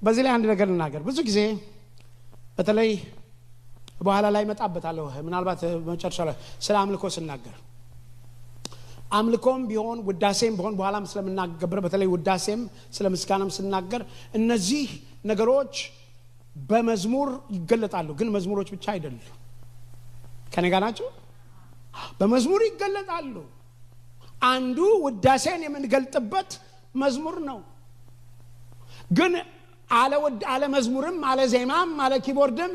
በዚህ ላይ አንድ ነገር ልናገር ብዙ ጊዜ በተለይ በኋላ ላይ መጣበታለሁ ምናልባት መጨረሻ ላይ ስለ አምልኮ ስናገር አምልኮም ቢሆን ውዳሴም ቢሆን በኋላም ስለምናገር በተለይ ውዳሴም ስለ ምስጋናም ስናገር እነዚህ ነገሮች በመዝሙር ይገለጣሉ ግን መዝሙሮች ብቻ አይደሉም ከኔ ጋር ናቸው በመዝሙር ይገለጣሉ አንዱ ውዳሴን የምንገልጥበት መዝሙር ነው ግን አለ መዝሙርም አለ ዜማም አለ ኪቦርድም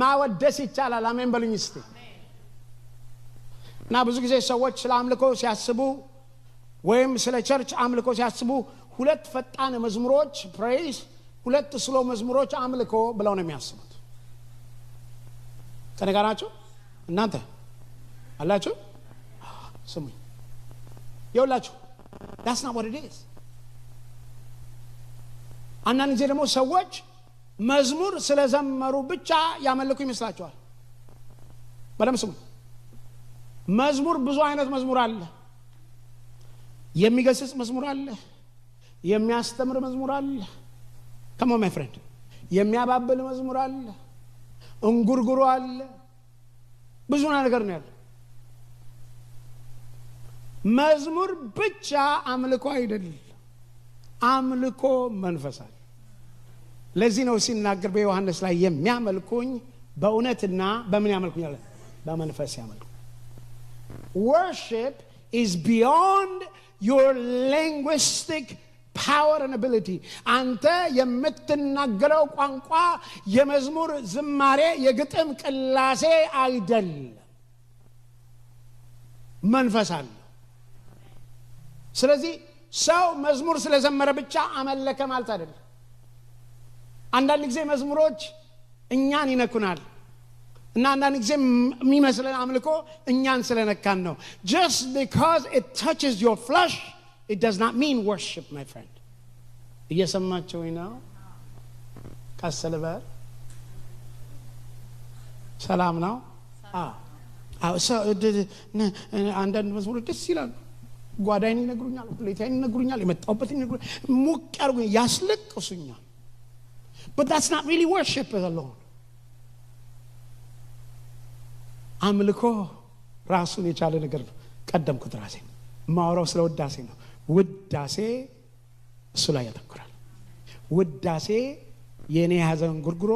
ማወደስ ይቻላል አሜን በሉኝ እስቲ እና ብዙ ጊዜ ሰዎች ስለ አምልኮ ሲያስቡ ወይም ስለ ቸርች አምልኮ ሲያስቡ ሁለት ፈጣን መዝሙሮች ፕሬይዝ ሁለት ስሎ መዝሙሮች አምልኮ ብለው ነው የሚያስቡት ከኔ ጋር ናቸው እናንተ አላችሁ ስሙኝ ይኸውላችሁ that's not what it is አንዳንድ ጊዜ ደግሞ ሰዎች መዝሙር ስለዘመሩ ብቻ ያመልኩ ይመስላቸዋል በደምብ ስሙ መዝሙር ብዙ አይነት መዝሙር አለ የሚገስጽ መዝሙር አለ የሚያስተምር መዝሙር አለ come on my friend የሚያባብል መዝሙር አለ እንጉርጉሮ አለ ብዙ ነገር ነው ያለው መዝሙር ብቻ አምልኮ አይደለም አምልኮ መንፈሳል ለዚህ ነው ሲናገር በዮሐንስ ላይ የሚያመልኩኝ በእውነትና በምን ያመልኩኛል በመንፈስ ያመልኩ worship is beyond your linguistic power and ability አንተ የምትናገረው ቋንቋ የመዝሙር ዝማሬ የግጥም ቅላሴ አይደለም መንፈሳል ስለዚህ ሰው መዝሙር ስለዘመረ ብቻ አመለከ ማለት አይደለም አንዳንድ ጊዜ መዝሙሮች እኛን ይነኩናል እና አንዳንድ ጊዜ የሚመስለን አምልኮ እኛን ስለነካን ነው just because it touches your flesh it does not mean worship my friend እየሰማችሁ ነው ካሰለበር ሰላም ነው አንዳንድ መዝሙሮች ደስ ይላሉ ጓዳይን ይነግሩኛል ሁሌታይን ይነግሩኛል የመጣውበትን ይነግሩኛል ሙቅ ያርጉኛል ያስለቅሱኛል but that's not really worship alone አምልኮ ራሱን የቻለ ነገር ነው ቀደምኩት ራሴ ማወራው ስለ ውዳሴ ነው ውዳሴ እሱ ላይ ያተኩራል ውዳሴ የኔ ሐዘን ጉርጉሮ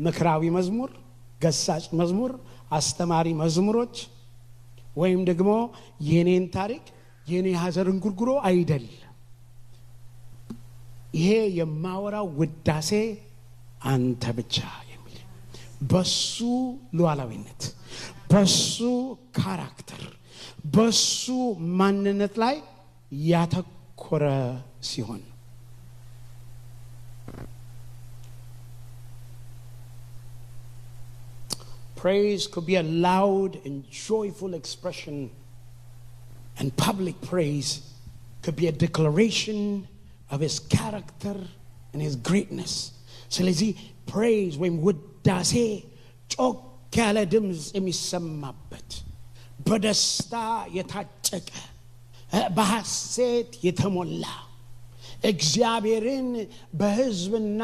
መክራዊ መዝሙር ገሳጭ መዝሙር አስተማሪ መዝሙሮች ወይም ደግሞ የኔን ታሪክ የኔ ሐዘን ጉርጉሮ አይደለም ይሄ የማወራው ውዳሴ አንተ ብቻ የሚል በሱ ሉዓላዊነት በሱ ካራክተር በሱ ማንነት ላይ ያተኮረ ሲሆን praise could be a loud and joyful expression and public praise could be a declaration of his character and his greatness ስለዚህ praise when ውዳሴ ጮክ ያለ ድምፅ የሚሰማበት በደስታ የታጨቀ በሐሴት የተሞላ እግዚአብሔርን በሕዝብና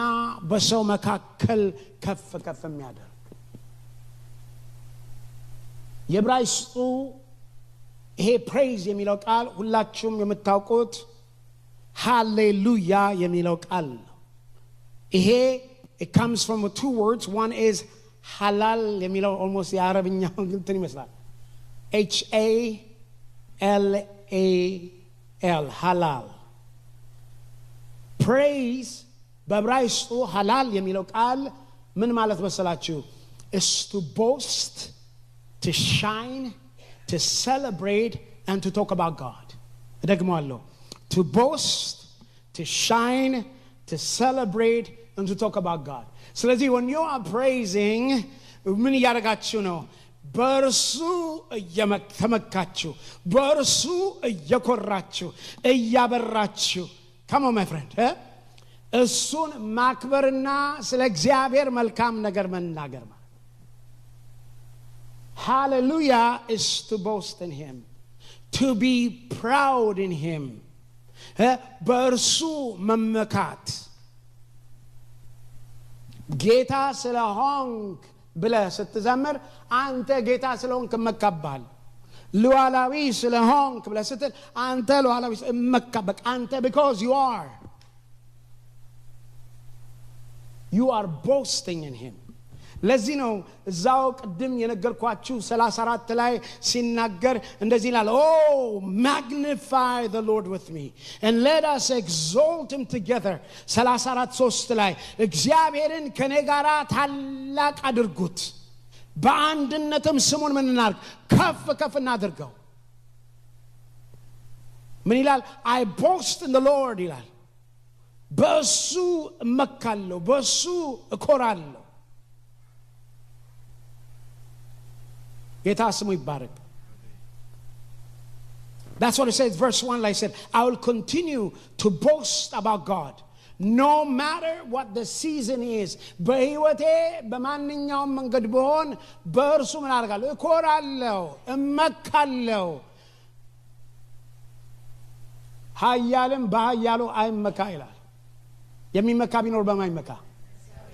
በሰው መካከል ከፍ ከፍ የሚያደርግ የዕብራይስጡ ይሄ praise የሚለው ቃል ሁላችሁም የምታውቁት ሃሌሉያ የሚለው ቃል ነው ይሄ it comes from two words one is halal የሚለው almost የአረብኛው እንትን ይመስላል HALAL halal praise በዕብራይስጡ halal የሚለው ቃል ምን ማለት መሰላችሁ is to boast to shine to celebrate and to talk about God ደግሞአለሁ to boast to shine to celebrate and to talk about God ስለዚህ when you are praising ምን ያደርጋችሁ ነው በርሱ እየተመካችሁ በርሱ እየኮራችሁ እያበራችሁ come on my friend እሱን ማክበርና ስለ እግዚአብሔር መልካም ነገር መናገር ማለት hallelujah is to boast in him to be proud in him. በእርሱ መመካት ጌታ ስለሆንክ ብለህ ስትዘምር አንተ ጌታ ስለሆንክ እመካብሃል። ሉዓላዊ ስለሆንክ ብለህ ስትል አንተ ሉዓላዊ እመካበቅ አንተ because you are boasting in him. ለዚህ ነው እዛው ቅድም የነገርኳችሁ 34 ላይ ሲናገር እንደዚህ ይላል oh magnify the Lord with me and let us exalt him together 34:3 ላይ እግዚአብሔርን ከኔ ጋር ታላቅ አድርጉት በአንድነትም ስሙን ምን እናድርግ ከፍ ከፍ እናድርገው ምን ይላል I boast in the Lord ይላል በእሱ እመካለሁ በእሱ እኮራለሁ ጌታ ስሙ ይባረክ That's what it says verse 1 like I said I will continue to boast about God no matter what the season is በህይወቴ በማንኛውም መንገድ ቢሆን በእርሱ ምን አደርጋለሁ እኮራለሁ እመካለሁ ኃያልም በኃያሉ አይመካ ይላል የሚመካ ቢኖር በማይመካ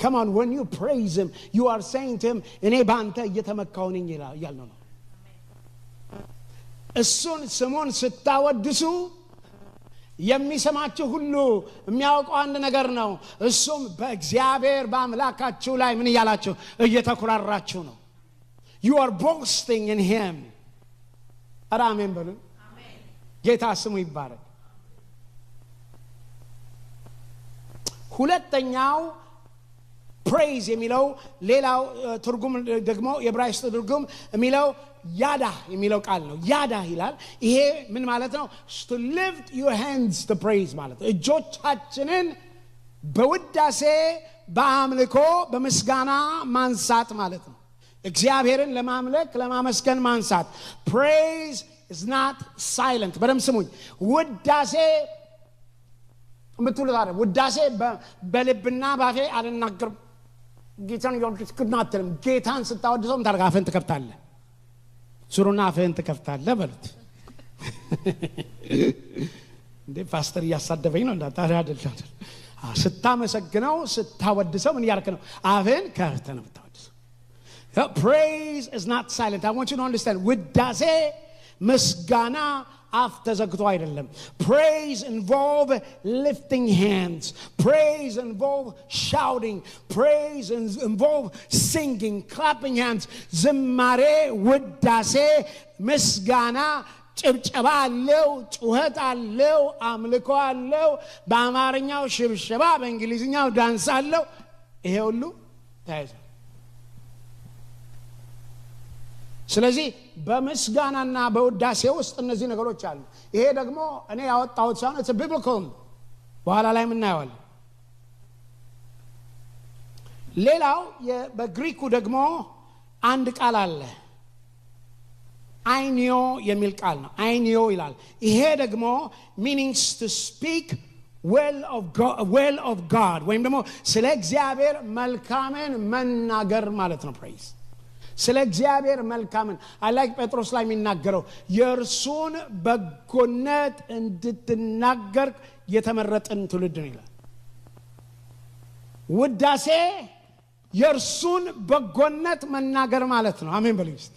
Come on, when you praise him, you are saying to him, እኔ ባንተ እየተመካሁ ነኝ ይላል ነው እሱን ስሙን ስታወድሱ የሚሰማችሁ ሁሉ የሚያውቀው አንድ ነገር ነው እሱም በእግዚአብሔር በአምላካችሁ ላይ ምን እያላችሁ እየተኩራራችሁ ነው You are boasting in him አሜን በሉ አሜን ጌታ ስሙ ይባረክ ሁለተኛው praise የሚለው ሌላው ትርጉም ደግሞ የዕብራይስጥ ትርጉም የሚለው ያዳ የሚለው ቃል ነው ያዳ ይላል ይሄ ምን ማለት ነው to lift your hands to praise ማለት ነው እጆቻችንን በውዳሴ በአምልኮ በምስጋና ማንሳት ማለት ነው እግዚአብሔርን ለማምለክ ለማመስገን ማንሳት praise is not silent በደም ስሙኝ ውዳሴ ምትሉታረ ውዳሴ በልብና ባፌ አልናገር ጌታን ይወድስኩናተም ጌታን ስታወድሰው ታርጋፈን ተከፍታለህ ሱሩና አፈን ተከፍታለህ በሉት እንዴ ፓስተር ያሳደበኝ ነው እንዳታራ አይደለም ስታመሰግነው ስታወድሰው ምን ያርክ ነው አፈን ከፍተህ ነው የምታወድሰው praise is not silent I want you to understand ውዳሴ ምስጋና after ዘግቶ አይደለም praise involve lifting hands praise involve shouting praise involve singing clapping hands ዝማሬ ውዳሴ ምስጋና ጭብጨባ አለው ጩኸት አለው አምልኮ አለው በአማርኛው ሽብሸባ በእንግሊዝኛው ዳንስ አለው ይሄ ሁሉ ታይቶ ስለዚህ በመስጋናና በውዳሴ ውስጥ እነዚህ ነገሮች አሉ ይሄ ደግሞ እኔ ያወጣሁት ሳይሆን it's biblical በኋላ ላይ ምን እናየዋለን ሌላው በግሪኩ ደግሞ አንድ ቃል አለ አይኒዮ የሚል ቃል ነው አይኒዮ ይላል ይሄ ደግሞ meanings to speak well of God ወይም ደግሞ ስለ እግዚአብሔር መልካምን መናገር ማለት ነው praise ስለ እግዚአብሔር መልካምን አላክ ጴጥሮስ ላይ የሚናገረው የእርሱን በጎነት እንድትናገር የተመረጠን ትውልድ ነው ይላል ውዳሴ የእርሱን በጎነት መናገር ማለት ነው አሜን በሉ እስቲ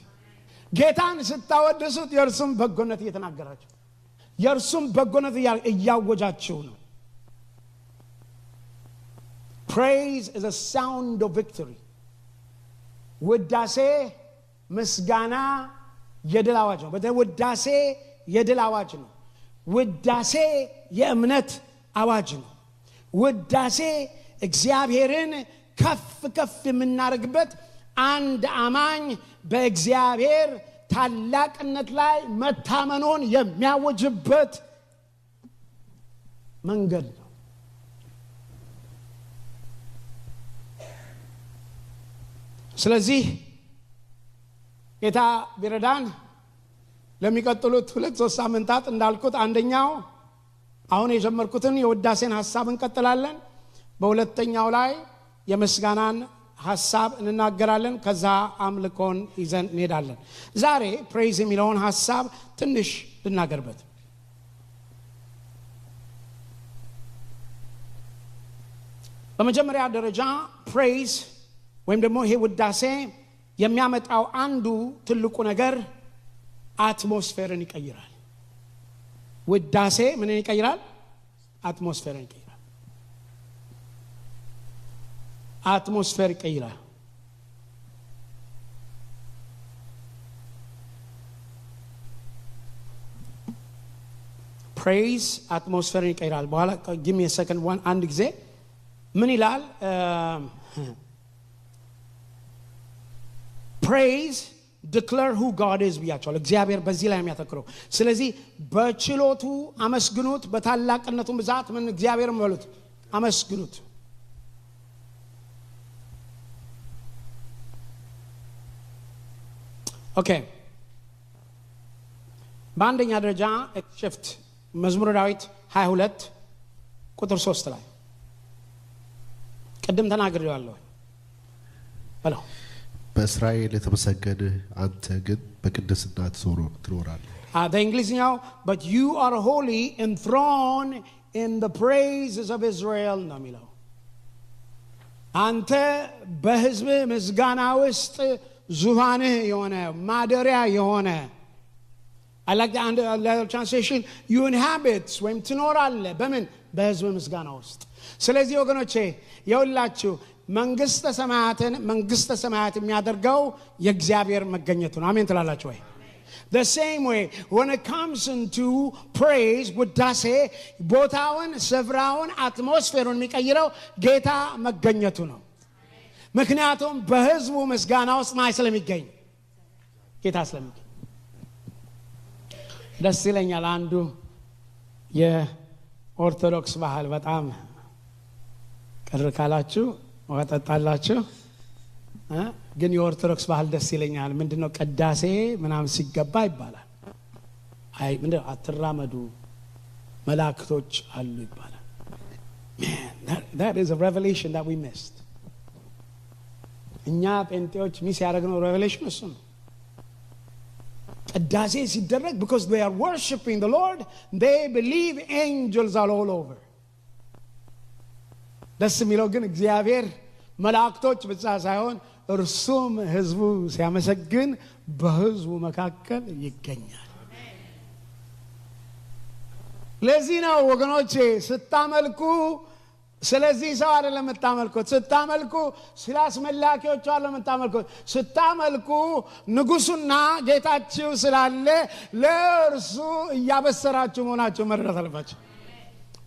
ጌታን ስታወድሱት የእርሱን በጎነት እየተናገራችሁ የእርሱን በጎነት እያወጃችሁ ነው praise is a sound of victory ውዳሴ ምስጋና የድል አዋጅ ነው ውዳሴ የድል አዋጅ ነው ውዳሴ የእምነት አዋጅ ነው ውዳሴ እግዚአብሔርን ከፍ ከፍ የምናደርግበት አንድ አማኝ በእግዚአብሔር ታላቅነት ላይ መታመኑን የሚያወጅበት መንገድ ነው ስለዚህ ጌታ ቢረዳን ለሚቀጥሉት 2-3 ሳምንታት እንዳልኩት አንደኛው አሁን የጀመርኩትን የውዳሴን ሐሳብ እንቀጥላለን በሁለተኛው ላይ የምስጋናን ሐሳብ እንናገራለን ከዛ አምልኮን ይዘን እንሄዳለን ዛሬ praise የሚለውን ሐሳብ ትንሽ ልናገርበት በመጀመሪያ ደረጃ praise ወይም ደግሞ ይሄ ውዳሴ የሚያመጣው አንዱ ትልቁ ነገር አትሞስፌርን ይቀይራል ውዳሴ ምን ይቀይራል አትሞስፌርን ይቀይራል atmosphere ይቀይራል praise atmosphere ይቀይራል በኋላ give me a second one አንድ ጊዜ ምን ይላል praise declare who God is ብያቸዋል እግዚአብሔር በዚህ ላይ የሚያተክረው ስለዚህ በችሎቱ አመስግኑት በታላቅነቱ ብዛት ምን እግዚአብሔርን በሉት አመስግኑት ኦኬ በአንደኛ ደረጃ shift መዝሙረ ዳዊት 22 ቁጥር 3 ላይ ቀደም ተናግሬዋለሁ በለው በእስራኤል የተመሰገንህ አንተ ግን በቅድስና ትኖራለህ በእንግሊዝኛው but you are holy enthroned in the praises of Israel ነው የሚለው አንተ በሕዝብ ምስጋና ውስጥ ዙፋንህ የሆነ ማደሪያ የሆነ I like the translation you inhabit ወይም ትኖራለህ በምን በሕዝብ ምስጋና ውስጥ ስለዚህ ወገኖቼ የሁላችሁ መንግስተ ሰማያት የሚያደርገው የእግዚአብሔር መገኘቱ ነው አሜን ትላላችሁ ወይ The same way when it comes into praise ውዳሴ ቦታውን ስፍራውን አትሞስፌሩን የሚቀይረው ጌታ መገኘቱ ነው ምክንያቱም በሕዝቡ ምስጋና ውስጥ ማይ ስለሚገኝ ጌታ ስለሚገኝ ደስ ይለኛል አንዱ የኦርቶዶክስ ባህል በጣም ቅር ካላችሁ ወጣጣላችሁ ግን የኦርቶዶክስ ባህል ደስ ይለኛል ምንድነው ቅዳሴ ምናምን ሲገባ ይባላል አይ ምንድነው አትራመዱ መላእክቶች አሉ ይባላል man that is a revelation that we missed እኛ ጴንጤዎች ሚስ ያደረግነው revelation እሱ ነው ቅዳሴ ሲደረግ because they are worshiping the Lord they believe angels are all over ደስ የሚለው ግን እግዚአብሔር መላእክቶች ብቻ ሳይሆን እርሱም ሕዝቡ ሲያመሰግን በሕዝቡ መካከል ይገኛል ለዚህ ነው ወገኖቼ ስታመልኩ ስለዚህ ሰው አይደለም የምታመልኩት ስታመልኩ ስላስመላኪዎች አይደለም የምታመልኩት ስታመልኩ ንጉሱና ጌታችሁ ስላለ ለእርሱ እያበሰራችሁ መሆናችሁ መረዳት አለባችሁ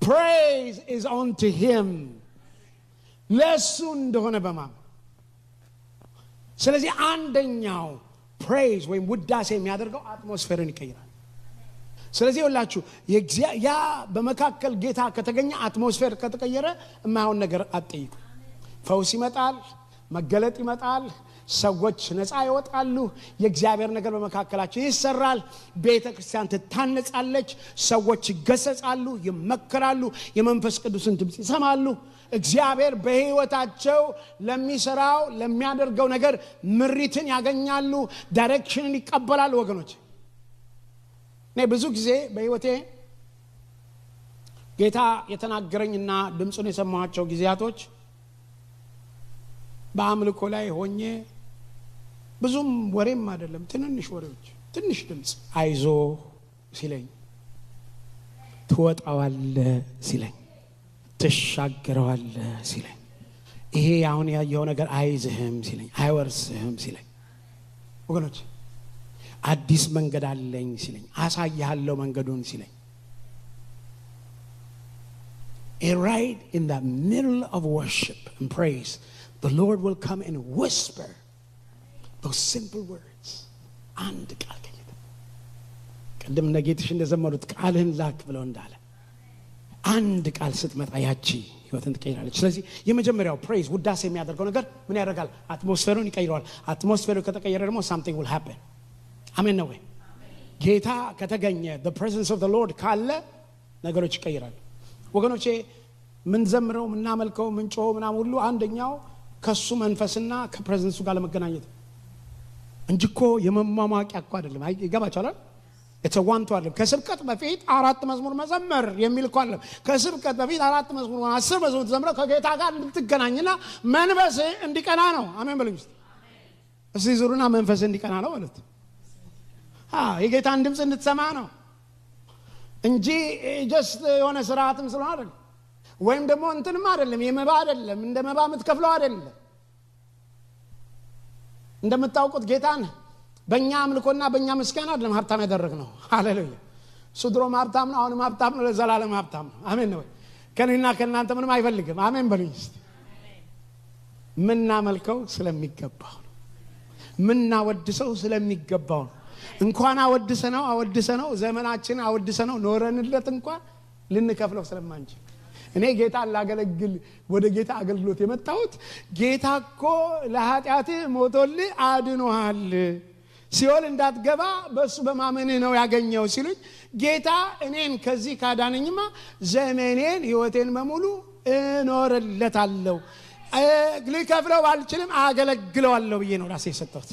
praise is unto him ለሱ እንደሆነ በማመን ስለዚህ አንደኛው praise ወይም ውዳሴ የሚያደርገው አትሞስፌርን ይቀይራል ስለዚህ ሁላችሁ ያ በመካከል ጌታ ከተገኘ አትሞስፌር ከተቀየረ የማይሆን ነገር አትጠይቁ ፈውስ ይመጣል መገለጥ ይመጣል ሰዎች ነፃ ይወጣሉ የእግዚአብሔር ነገር በመካከላችን ይሰራል ቤተክርስቲያን ትታነጻለች ሰዎች ይገሰጻሉ ይመከራሉ የመንፈስ ቅዱስን ድምጽ ይሰማሉ እግዚአብሔር በህይወታቸው ለሚሰራው ለሚያደርገው ነገር ምሪትን ያገኛሉ ዳይሬክሽንን ይቀበላሉ ወገኖች ነይ ብዙ ጊዜ በህይወቴ ጌታ የተናገረኝና ድምጹን የሰማኋቸው ጊዜያቶች በአምልኮ ላይ ሆኜ ብዙም ወሬም አይደለም ትንንሽ ወሬዎች ትንሽ ድምጽ አይዞ ሲለኝ ትወጣዋለህ ሲለኝ ትሻገረዋለህ ሲለኝ ይሄ አሁን ያየው ነገር አይዝህም ሲለኝ አይወርስህም ሲለኝ ወገኖች አዲስ መንገድ አለኝ ሲለኝ አሳያለሁ መንገዱን ሲለኝ right in the middle of worship and praise the Lord will come and whisper those simple words and ቃል ከጌታ ቀደም ነጌትሽ እንደዘመሩት ቃልህን ላክ ብለው እንዳለ አንድ ቃል ስትመጣ ያቺ ህይወትን ትቀይራለች ስለዚህ የመጀመሪያው praise ውዳሴ የሚያደርገው ነገር ምን ያደርጋል አትሞስፌሩን ይቀይራል አትሞስፌሩ ከተቀየረ ደግሞ something will happen አሜን ነው ወይ ጌታ ከተገኘ the presence of the Lord ካለ ነገሮች ይቀይራሉ ወገኖቼ ምን ዘምረው ምን ናመልከው ምን ጮህ ምናም ሁሉ አንደኛው ከሱ መንፈስና ከፕሬዘንሱ ጋር ለመገናኘት እንጂ እኮ የመማማቂያ እኮ አይደለም። ይገባችኋል? የተዋንቱ አይደለም። ከስብከት በፊት 4 መዝሙር መዘመር የሚል እኮ አይደለም። ከስብከት በፊት 4 መዝሙር 10 መዝሙር ተዘምረው ከጌታ ጋር እንድትገናኝና መንፈስ እንዲቀና ነው። አሜን በሉኝ እስቲ። እስቲ ዙሩና መንፈስ እንዲቀና ነው ማለት የጌታን ድምፅ እንድትሰማ ነው እንጂ ጀስት የሆነ ስርዓትም ስለሆነ አይደለም። ወይም ደግሞ እንትንም አይደለም። የመባ አይደለም። እንደ መባ የምትከፍለው አይደለም። እንደምታውቁት ጌታን በእኛ አምልኮና በእኛ ምስጋና አይደለም ሀብታም ያደረግነው። ሃሌሉያ። እሱ ድሮም ሀብታም ነው፣ አሁንም ሀብታም ነው፣ ለዘላለም ሀብታም ነው። አሜን ነው። ከእኔና ከእናንተ ምንም አይፈልግም። አሜን በሉኝ እስቲ። ምናመልከው ስለሚገባው ነው። ምናወድሰው ስለሚገባው ነው። እንኳን አወድሰነው ዘመናችን አወድሰነው ኖረንለት እንኳን ልንከፍለው ስለማንችል እኔ ጌታን ላገለግል ወደ ጌታ አገልግሎት የመጣሁት ጌታ እኮ ለኃጢአትህ ሞቶልህ አድኖሃል፣ ሲኦል እንዳትገባ በሱ በማመንህ ነው ያገኘው ሲሉኝ ጌታ እኔን ከዚህ ካዳነኝማ ዘመኔን ሕይወቴን በሙሉ እኖርለታለሁ፣ ልከፍለው ባልችልም አገለግለዋለሁ ብዬ ነው ራሴ የሰጠሁት።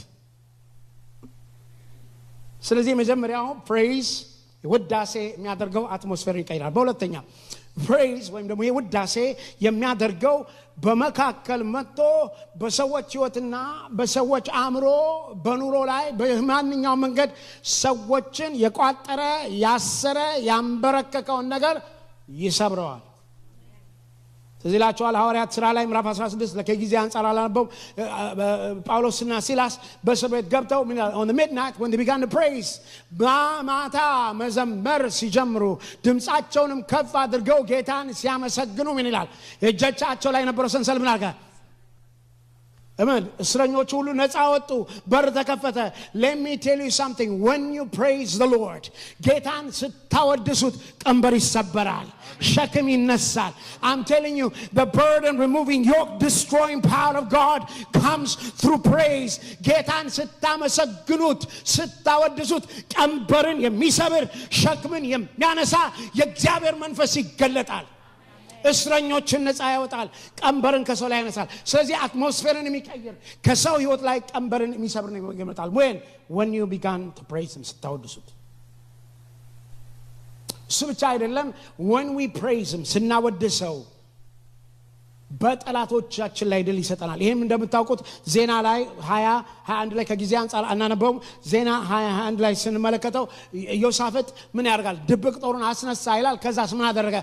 ስለዚህ መጀመሪያው ፕሬይዝ ውዳሴ የሚያደርገው አትሞስፌር ይቀይራል። በሁለተኛ ፕሬይዝ ወይም ደግሞ የውዳሴ የሚያደርገው በመካከል መጥቶ በሰዎች ሕይወትና በሰዎች አእምሮ በኑሮ ላይ በማንኛውም መንገድ ሰዎችን የቋጠረ ያሰረ ያንበረከከውን ነገር ይሰብረዋል። ስለዚህ ላችኋል ሐዋርያት ሥራ ላይ ምዕራፍ 16 ለከጊዜ አንጻር አላነበው ጳውሎስና ሲላስ በእስር ቤት ገብተው on the midnight when they began to praise ማታ መዘመር ሲጀምሩ ድምፃቸውንም ከፍ አድርገው ጌታን ሲያመሰግኑ ምን ይላል? እጆቻቸው ላይ የነበረው ሰንሰለት ምን አደረገ? እስረኞቹ ሁሉ ነፃ ወጡ፣ በር ተከፈተ። let me tell you something, when you praise the Lord ጌታን ስታወድሱት ቀንበር ይሰበራል፣ ሸክም ይነሳል። I'm telling you, the burden removing yoke destroying power of God comes through praise. ጌታን ስታመሰግኑት ስታወድሱት ቀንበርን የሚሰብር ሸክምን የሚያነሳ የእግዚአብሔር መንፈስ ይገለጣል። እስረኞችን ነፃ ያወጣል፣ ቀንበርን ከሰው ላይ ያነሳል። ስለዚህ አትሞስፌርን የሚቀይር ከሰው ህይወት ላይ ቀንበርን የሚሰብር ነው ይመጣል። when you began to praise him ስታወድሱት። እሱ ብቻ አይደለም፣ when we praise him ስናወድሰው በጠላቶቻችን ላይ ድል ይሰጠናል። ይሄም እንደምታውቁት ዜና ላይ 20:21 ላይ ከጊዜ አንጻር አናነበውም። ዜና 20:21 ላይ ስንመለከተው ዮሳፍጥ ምን ያደርጋል? ድብቅ ጦሩን አስነሳ ይላል። ከዛስ ምን አደረገ?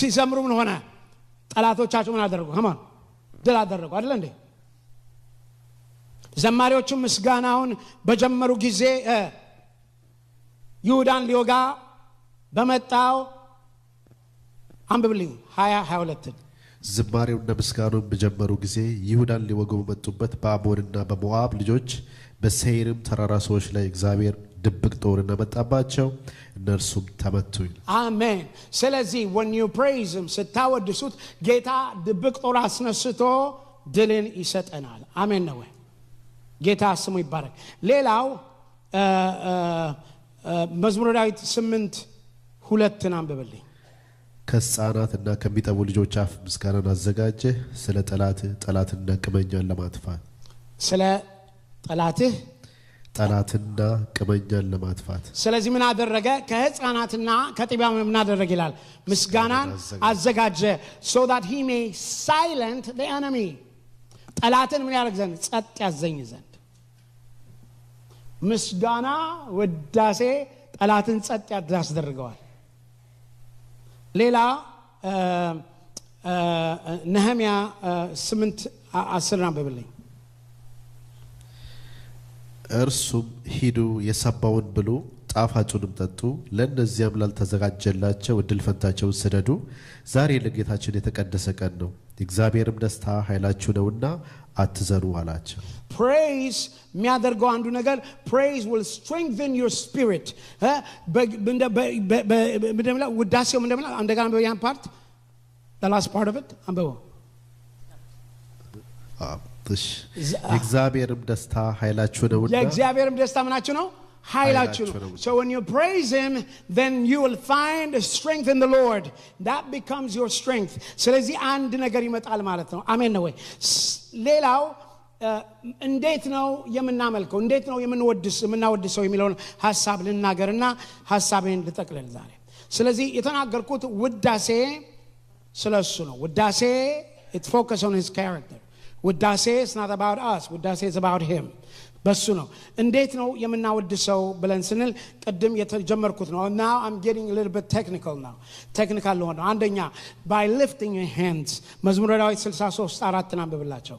ሲዘምሩ ምን ሆነ? ጠላቶቻቸው ምን አደረጉ? ከማን ድል አደረጉ አይደል እንዴ? ዘማሪዎቹም ምስጋናውን በጀመሩ ጊዜ ይሁዳን ሊወጋ በመጣው አንብብልኝ 20:22 ዝማሬውና ምስጋናውን በጀመሩ ጊዜ ይሁዳን ሊወጉ በመጡበት በአሞንና በሞዓብ ልጆች በሴይርም ተራራ ሰዎች ላይ እግዚአብሔር ድብቅ ጦርን አመጣባቸው፣ እነርሱም ተመቱ። አሜን። ስለዚህ when you praise him ስታወድሱት ጌታ ድብቅ ጦር አስነስቶ ድልን ይሰጠናል። አሜን ነው። ጌታ ስሙ ይባረክ። ሌላው መዝሙረ ዳዊት 8:2 አንብብልኝ። ከሕፃናትና ከሚጠቡ ልጆች አፍ ምስጋናን አዘጋጀ፣ ስለ ጠላትና ቅመኛን ለማጥፋት። ስለ ጠላትና ቅመኛን ለማጥፋት። ስለዚህ ምን አደረገ? ከሕፃናትና ከጥቢያም ምን አደረገ ይላል? ምስጋናን አዘጋጀ so that he may silent the enemy ጠላትን ምን ያደርግ ዘንድ? ጸጥ ያዘኝ ዘንድ። ምስጋና ውዳሴ ጠላትን ጸጥ ያስደርገዋል። ሌላ ነህምያ 8:10 አንብብልኝ። እርሱም ሂዱ የሰባውን ብሉ ጣፋጩንም ጠጡ፣ ለእነዚያም ላልተዘጋጀላቸው እድል ፈንታቸውን ስደዱ። ዛሬ ለጌታችን የተቀደሰ ቀን ነው፣ የእግዚአብሔርም ደስታ ኃይላችሁ ነውና አትዘኑ አላቸው። ፕሬይዝ የሚያደርገው አንዱ ነገር ፕሬይዝ will strengthen your spirit። ውዳሴው እንደምን እንደገና በያን ፓርት the last part of it አንበው። የእግዚአብሔርም ደስታ ኃይላችሁ ነውና። የእግዚአብሔርም ደስታ ምናችሁ ነው? ኃይላችሁ ነው። So when you praise him, then you will find strength in the Lord. That becomes your strength. ስለዚህ አንድ ነገር ይመጣል ማለት ነው። አሜን ነው ወይ? ሌላው እንዴት ነው የምናመልከው? እንዴት ነው የምናወድሰው የሚለውን ሐሳብ ልናገርና ሐሳቤን ልጠቅልል ዛሬ። ስለዚህ የተናገርኩት ውዳሴ ስለሱ ነው። ውዳሴ it focus on his character. ውዳሴ is not about us. ውዳሴ is about him. በሱ ነው። እንዴት ነው የምናወድሰው ብለን ስንል ቀደም የተጀመርኩት ነው። Now I'm getting a little bit technical now. ቴክኒካል ሆነ። አንደኛ by lifting your hands. መዝሙረ ዳዊት 63:4 አንብብላቸው።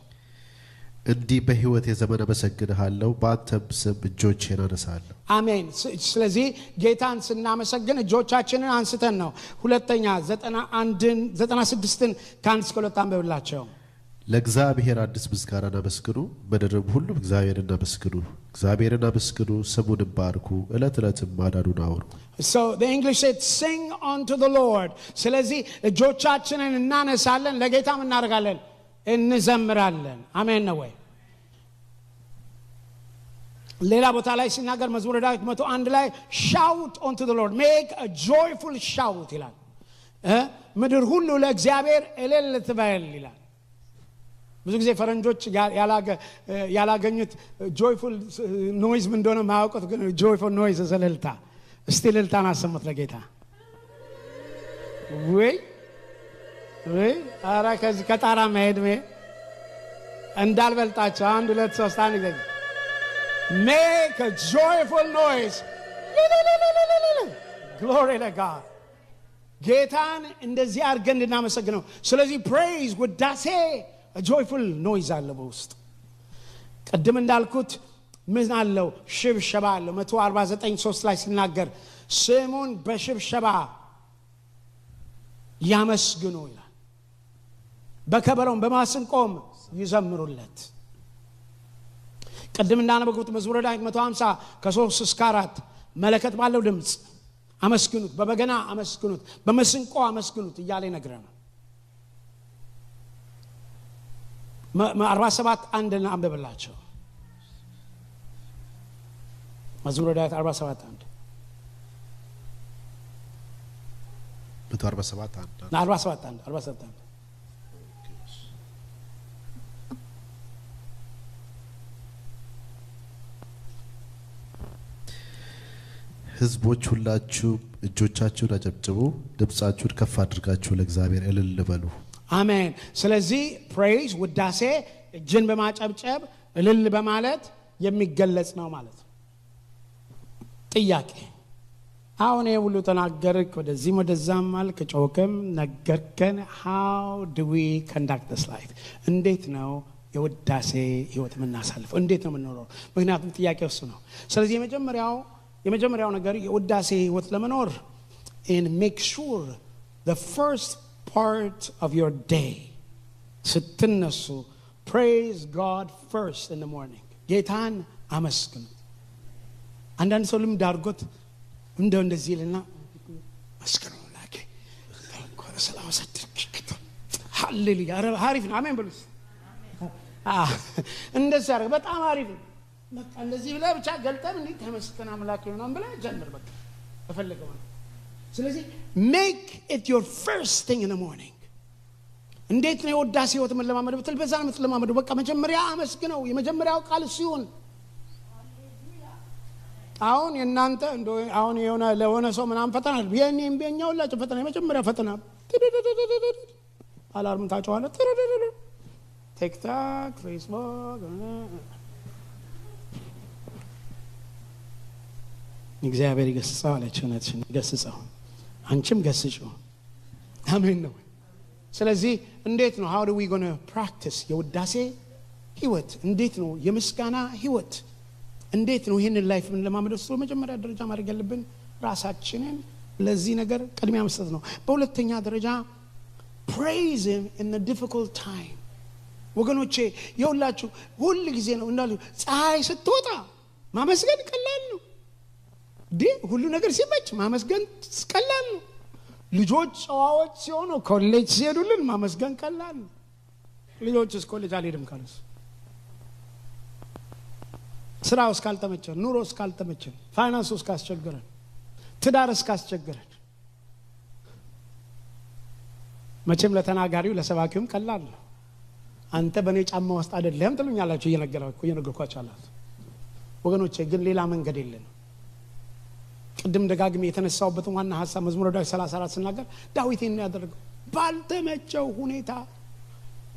እንዲህ በሕይወት የዘመን አመሰግንሃለሁ፣ በአንተም ስም እጆቼን አነሳለሁ። አሜን። ስለዚህ ጌታን ስናመሰግን እጆቻችንን አንስተን ነው። ሁለተኛ 96ን ከአንድ እስከ 2 አንብብላቸው። ለእግዚአብሔር አዲስ ምስጋናን አመስግኑ፣ በደረብ ሁሉ እግዚአብሔርን አመስግኑ። እግዚአብሔርን አመስግኑ፣ ስሙንም ባርኩ፣ ዕለት ዕለትም ማዳኑን አውሩ። So the English said sing unto the Lord. ስለዚህ እጆቻችንን እናነሳለን፣ ለጌታም እናደርጋለን፣ እንዘምራለን። አሜን ነው ወይ? ሌላ ቦታ ላይ ሲናገር መዝሙረ ዳዊት 101 ላይ shout unto the Lord, make a joyful shout ይላል። ምድር ሁሉ ለእግዚአብሔር እልል ትበል ይላል። ብዙ ጊዜ ፈረንጆች ያላገኙት ጆይፉል ኖይዝ ምን እንደሆነ ማያውቁት ግን ጆይፉል ኖይዝ እልልታ። እስቲ እልልታን አሰሙት ለጌታ። ወይ ኧረ ከዚህ ከጣራ መሄድ እንዳልበልጣቸው 1 2 3 አንድ ጊዜ make a joyful noise. Glory to God. ጌታን እንደዚህ አድርገን እንድናመሰግነው። ስለዚህ praise ውዳሴ a joyful noise አለ በውስጥ። ቀደም እንዳልኩት ምን አለው? ሽብሸባ አለው። 149:3 ላይ ሲናገር ስሙን በሽብሸባ ያመስግኑ ይላል። በከበሮም በማስንቆም ይዘምሩለት። ቀደም እንዳነበብኩት መዝሙረ ዳዊት 150 ከ3 እስከ 4 መለከት ባለው ድምጽ አመስግኑት፣ በበገና አመስግኑት፣ በመስንቆ አመስግኑት እያለ ይነግረናል። 47:1 አንብብላቸው። መዝሙረ ዳዊት 47:1 47:1 ሕዝቦች ሁላችሁ እጆቻችሁን አጨብጭቡ፣ ድምጻችሁን ከፍ አድርጋችሁ ለእግዚአብሔር እልል በሉ። አሜን። ስለዚህ ፕሬይዝ ውዳሴ እጅን በማጨብጨብ እልል በማለት የሚገለጽ ነው ማለት ነው። ጥያቄ አሁን ሁሉ ተናገርክ፣ ወደዚህም ወደዛም አልክ፣ ጮክም ነገርከን። how do we conduct this life? እንዴት ነው የውዳሴ ህይወት የምናሳልፈው? እንዴት ነው የምንኖረው? ምክንያቱም ጥያቄው እሱ ነው። ስለዚህ የመጀመሪያው ነገር የውዳሴ ህይወት ለመኖር and make sure the first part of your day ስትነሱ praise God first in the morning. ጌታን አመስግኑ። አንዳንድ ሰው ልምድ አድርጎት እንደዚህ ይልና መስከረም ላይ ታንኮረ ሰላም ሰጥክ ሃሌሉያ አሪፍ ነው። አሜን ብሉስ። እንደዚህ አረ በጣም አሪፍ ነው። በቃ እንደዚህ ብለህ ብቻ ገልጠን እንዴ ተመስገን አምላክ ነው ብለህ ጀምር በቃ ተፈልገው ነው። ስለዚህ make it your first thing in the morning. እንዴት ነው የውዳሴ ህይወት መለማመድ ብትል በዛ ነው የምትለማመደው። በቃ መጀመሪያ አመስግነው። የመጀመሪያው ቃል ሲሆን አሁን የናንተ እንደው አሁን ለሆነ ሰው ምናምን ፈተና የኔም በእኛው ሁላችሁ ፈተና የመጀመሪያ ፈተና አላርም ታጫዋለ ቲክቶክ ፌስቡክ እግዚአብሔር ይገስጸው አለች። እውነትሽን ይገስጸው፣ አንቺም ገስጪው። አሜን ነው። ስለዚህ እንዴት ነው how do we going to practice የውዳሴ ህይወት? እንዴት ነው የምስጋና ህይወት? እንዴት ነው ይሄንን ላይፍ ምን ለማመድ ነው? መጀመሪያ ደረጃ ማድረግ ያለብን ራሳችንን ለዚህ ነገር ቅድሚያ መስጠት ነው። በሁለተኛ ደረጃ praise him in the difficult time። ወገኖቼ የሁላችሁ ሁሉ ጊዜ ነው እንዳሉ ፀሐይ ስትወጣ ማመስገን ቀላል ነው። ሁሉ ነገር ሲመች ማመስገን ቀላል ነው። ልጆች ጨዋዎች ሲሆኑ ኮሌጅ ሲሄዱልን ማመስገን ቀላል ነው። ልጆችስ ኮሌጅ አልሄድም ካሉስ ስራው እስካልተመቸን፣ ኑሮ እስካልተመቸን፣ ፋይናንስ እስካስቸገረን፣ ትዳር እስካስቸገረን መቼም ለተናጋሪው ለሰባኪውም ቀላል ነው። አንተ በኔ ጫማ ውስጥ አይደለም ትሉኛላችሁ እየነገርኳችሁ አላችሁ ወገኖቼ። ግን ሌላ መንገድ የለም። ቅድም ደጋግሜ የተነሳውበትን ዋና ሐሳብ መዝሙረ ዳዊት 34 ሲናገር ዳዊት ይሄን ያደረገው ባልተመቸው ሁኔታ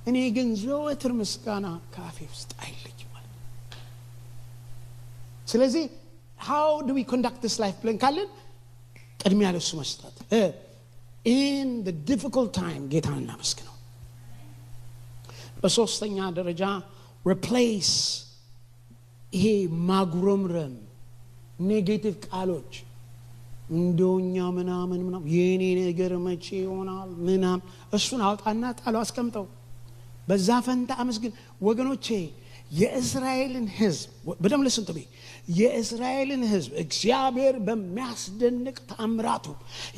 እኔ ግን ዘወትር ምስጋና ካፌ ውስጥ አይለይም ማለት። ስለዚህ how do we conduct this life ብለን ካለን ቅድሚያ ለሱ መስጠት in the difficult time ጌታን እናመስግነው። በሶስተኛ ደረጃ replace ይሄ ማጉረምረም ኔጌቲቭ ቃሎች እንደኛ ምናምን የኔ ነገር መቼ ይሆናል ምናምን እሱን አውጣና ጣለው አስቀምጠው። በዛ ፈንታ አመስግን ወገኖቼ። የእስራኤልን ሕዝብ በደም ለስንጥቤ የእስራኤልን ሕዝብ እግዚአብሔር በሚያስደንቅ ተአምራቱ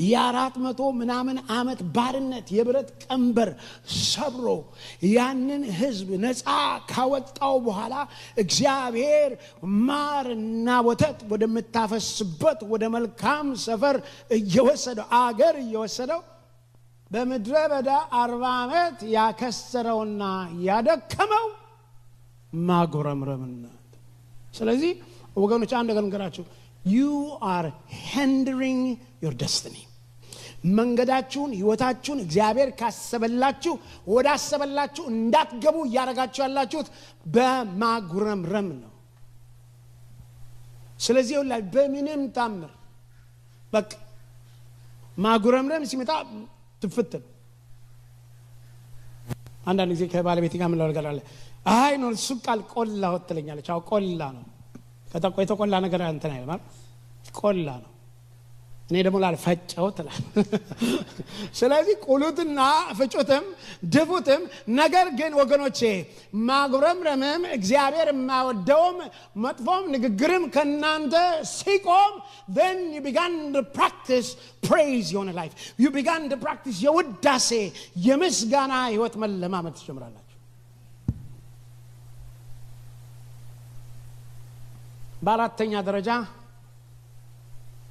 የ400 ምናምን ዓመት ባርነት የብረት ቀንበር ሰብሮ ያንን ሕዝብ ነፃ ካወጣው በኋላ እግዚአብሔር ማርና ወተት ወደምታፈስበት ወደ መልካም ሰፈር እየወሰደው አገር እየወሰደው በምድረ በዳ 40 ዓመት ያከሰረውና ያደከመው ማጉረምረምና። ስለዚህ ወገኖች አንድ ነገር እንገራችሁ፣ you are hindering your destiny። መንገዳችሁን ህይወታችሁን እግዚአብሔር ካሰበላችሁ ወዳሰበላችሁ እንዳትገቡ እያረጋችሁ ያላችሁት በማጉረምረም ነው። ስለዚህ ሁላ በምንም ታምር በቃ ማጉረምረም ሲመጣ ትፈተን። አንዳንድ ጊዜ ከባለቤቴ ጋር ምን ላደርጋለሁ አይ ነው እሱ ቃል ቆላ ወጥለኛለች። አው ቆላ ነው የተቆላ ነገር እንትን አይደል ማለት ቆላ ነው። እኔ ደግሞ ላልፈጨው ትላል። ስለዚህ ቁሉትና ፍጩትም ድፉትም ነገር ግን ወገኖቼ ማጉረምረምም እግዚአብሔር የማይወደውም መጥፎም ንግግርም ከናንተ ሲቆም then you began to practice praise your life. You began to practice የውዳሴ የምስጋና ህይወት መለማመድ ትጀምራላችሁ። በአራተኛ ደረጃ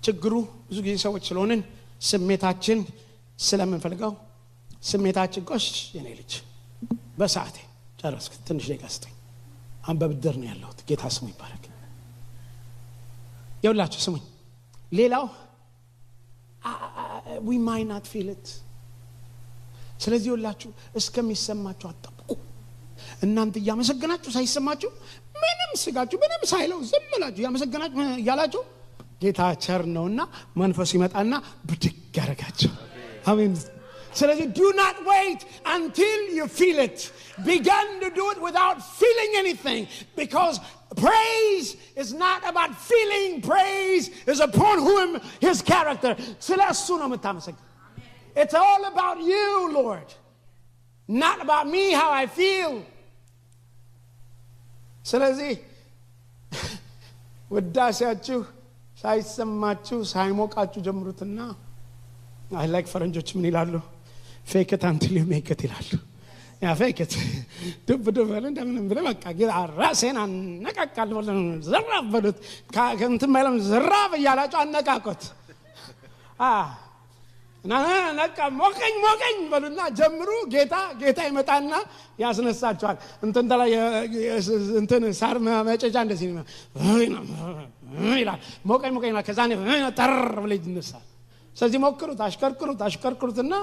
ችግሩ ብዙ ጊዜ ሰዎች ስለሆንን ስሜታችን ስለምንፈልገው ስሜታችን ጎሽ የኔ ልጅ በሰዓቴ ጨረስክ ትንሽ ደቂቃ ስጠኝ አንበብድር ነው ያለሁት ጌታ ስሙ ይባረክ። ይኸውላችሁ ስሙኝ፣ ሌላው we might not feel it። ስለዚህ ይኸውላችሁ እስከሚሰማችሁ አትጠብቁ። እናንተ እያመሰገናችሁ ሳይሰማችሁ ምንም ስጋችሁ ምንም ሳይለው ዝም ብላችሁ እያመሰገናችሁ እያላችሁ ጌታ ቸር ነውና መንፈስ ይመጣና ብድግ ያረጋችሁ። አሜን። ስለዚህ do not wait until you feel it. Begin to do it without feeling anything, because praise is not about feeling. Praise is upon whom his character. ስለሱ ነው የምታመሰግነው። It's all about you, Lord, not about me, how I feel. ስለዚህ ውዳሴያችሁ ሳይሰማችሁ ሳይሞቃችሁ ጀምሩትና አይ ላይክ ፈረንጆች ምን ይላሉ fake it until you make it ይላሉ። ያ fake it ድብ እንደምን ብለ በቃ ራሴን አነቃቃለሁ ዘራፍ በሉት ከእንትን ማይለም ዘራፍ እያላችሁ አነቃቁት። ነቃ ሞቀኝ በሉና ጀምሩ። ጌታ ይመጣና ያስነሳችኋል። እንትን ሳር መጨጫ እንደዚህ ነው ይላል። ሞቀኝ ከዛ ጠር ብሎ ይነሳል። ስለዚህ ሞክሩት፣ አሽከርክሩትና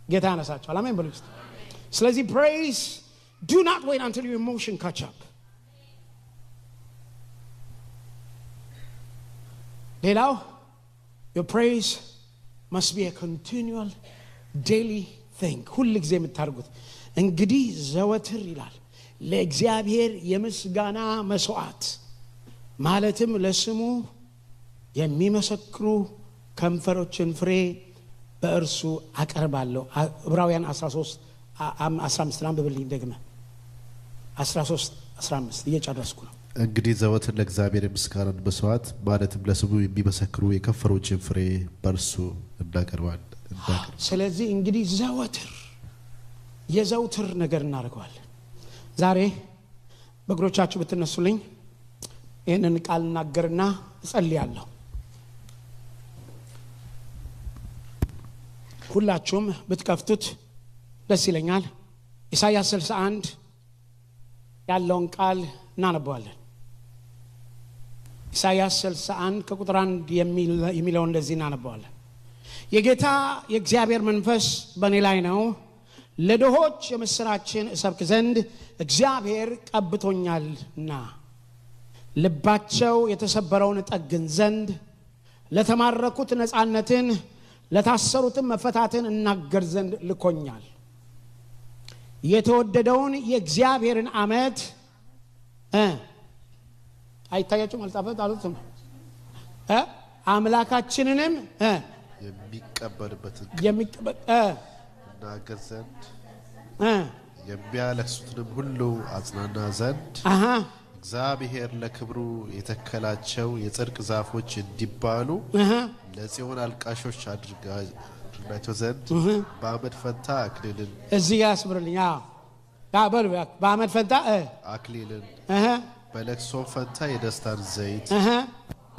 ጌታ ያነሳችኋል። አሜን በሉ። ስለዚህ praise, do not wait until your emotion catch up. ሌላው your praise must be a continual daily thing. ሁሉ ጊዜ የምታርጉት እንግዲህ ዘወትር ይላል ለእግዚአብሔር የምስጋና መስዋዕት ማለትም ለስሙ የሚመሰክሩ ከንፈሮችን ፍሬ በእርሱ አቀርባለሁ። ዕብራውያን 13:15 አንብብልኝ ደግመ 13:15 እየጨረስኩ ነው። እንግዲህ ዘወትር ለእግዚአብሔር የምስጋና መስዋዕት ማለትም ለስሙ የሚመሰክሩ የከንፈሮችን ፍሬ በእርሱ እናቀርባለን። ስለዚህ እንግዲህ የዘውትር ነገር እናደርገዋለን። ዛሬ በእግሮቻችሁ ብትነሱልኝ ይህንን ቃል እናገርና እጸልያለሁ። ሁላችሁም ብትከፍቱት ደስ ይለኛል። ኢሳይያስ 61 ያለውን ቃል እናነባዋለን። ኢሳይያስ 61 ከቁጥር 1 የሚለውን እንደዚህ እናነባዋለን። የጌታ የእግዚአብሔር መንፈስ በእኔ ላይ ነው፣ ለድሆች የምስራችን እሰብክ ዘንድ እግዚአብሔር ቀብቶኛልና፣ ልባቸው የተሰበረውን እጠግን ዘንድ፣ ለተማረኩት ነፃነትን፣ ለታሰሩትም መፈታትን እናገር ዘንድ ልኮኛል። የተወደደውን የእግዚአብሔርን ዓመት አይታያችሁም? አልጻፈት አሉትም አምላካችንንም የሚቀበልበትን እናገር ዘንድ የሚያለቅሱትንም ሁሉ አጽናና ዘንድ እግዚአብሔር ለክብሩ የተከላቸው የጽድቅ ዛፎች እንዲባሉ ለጽዮን አልቃሾች አድርጋቸው ዘንድ በአመድ ፈንታ አክሊልን እዚህ ያስብርልኝ። በአመድ ፈንታ አክሊልን በለቅሶ ፈንታ የደስታን ዘይት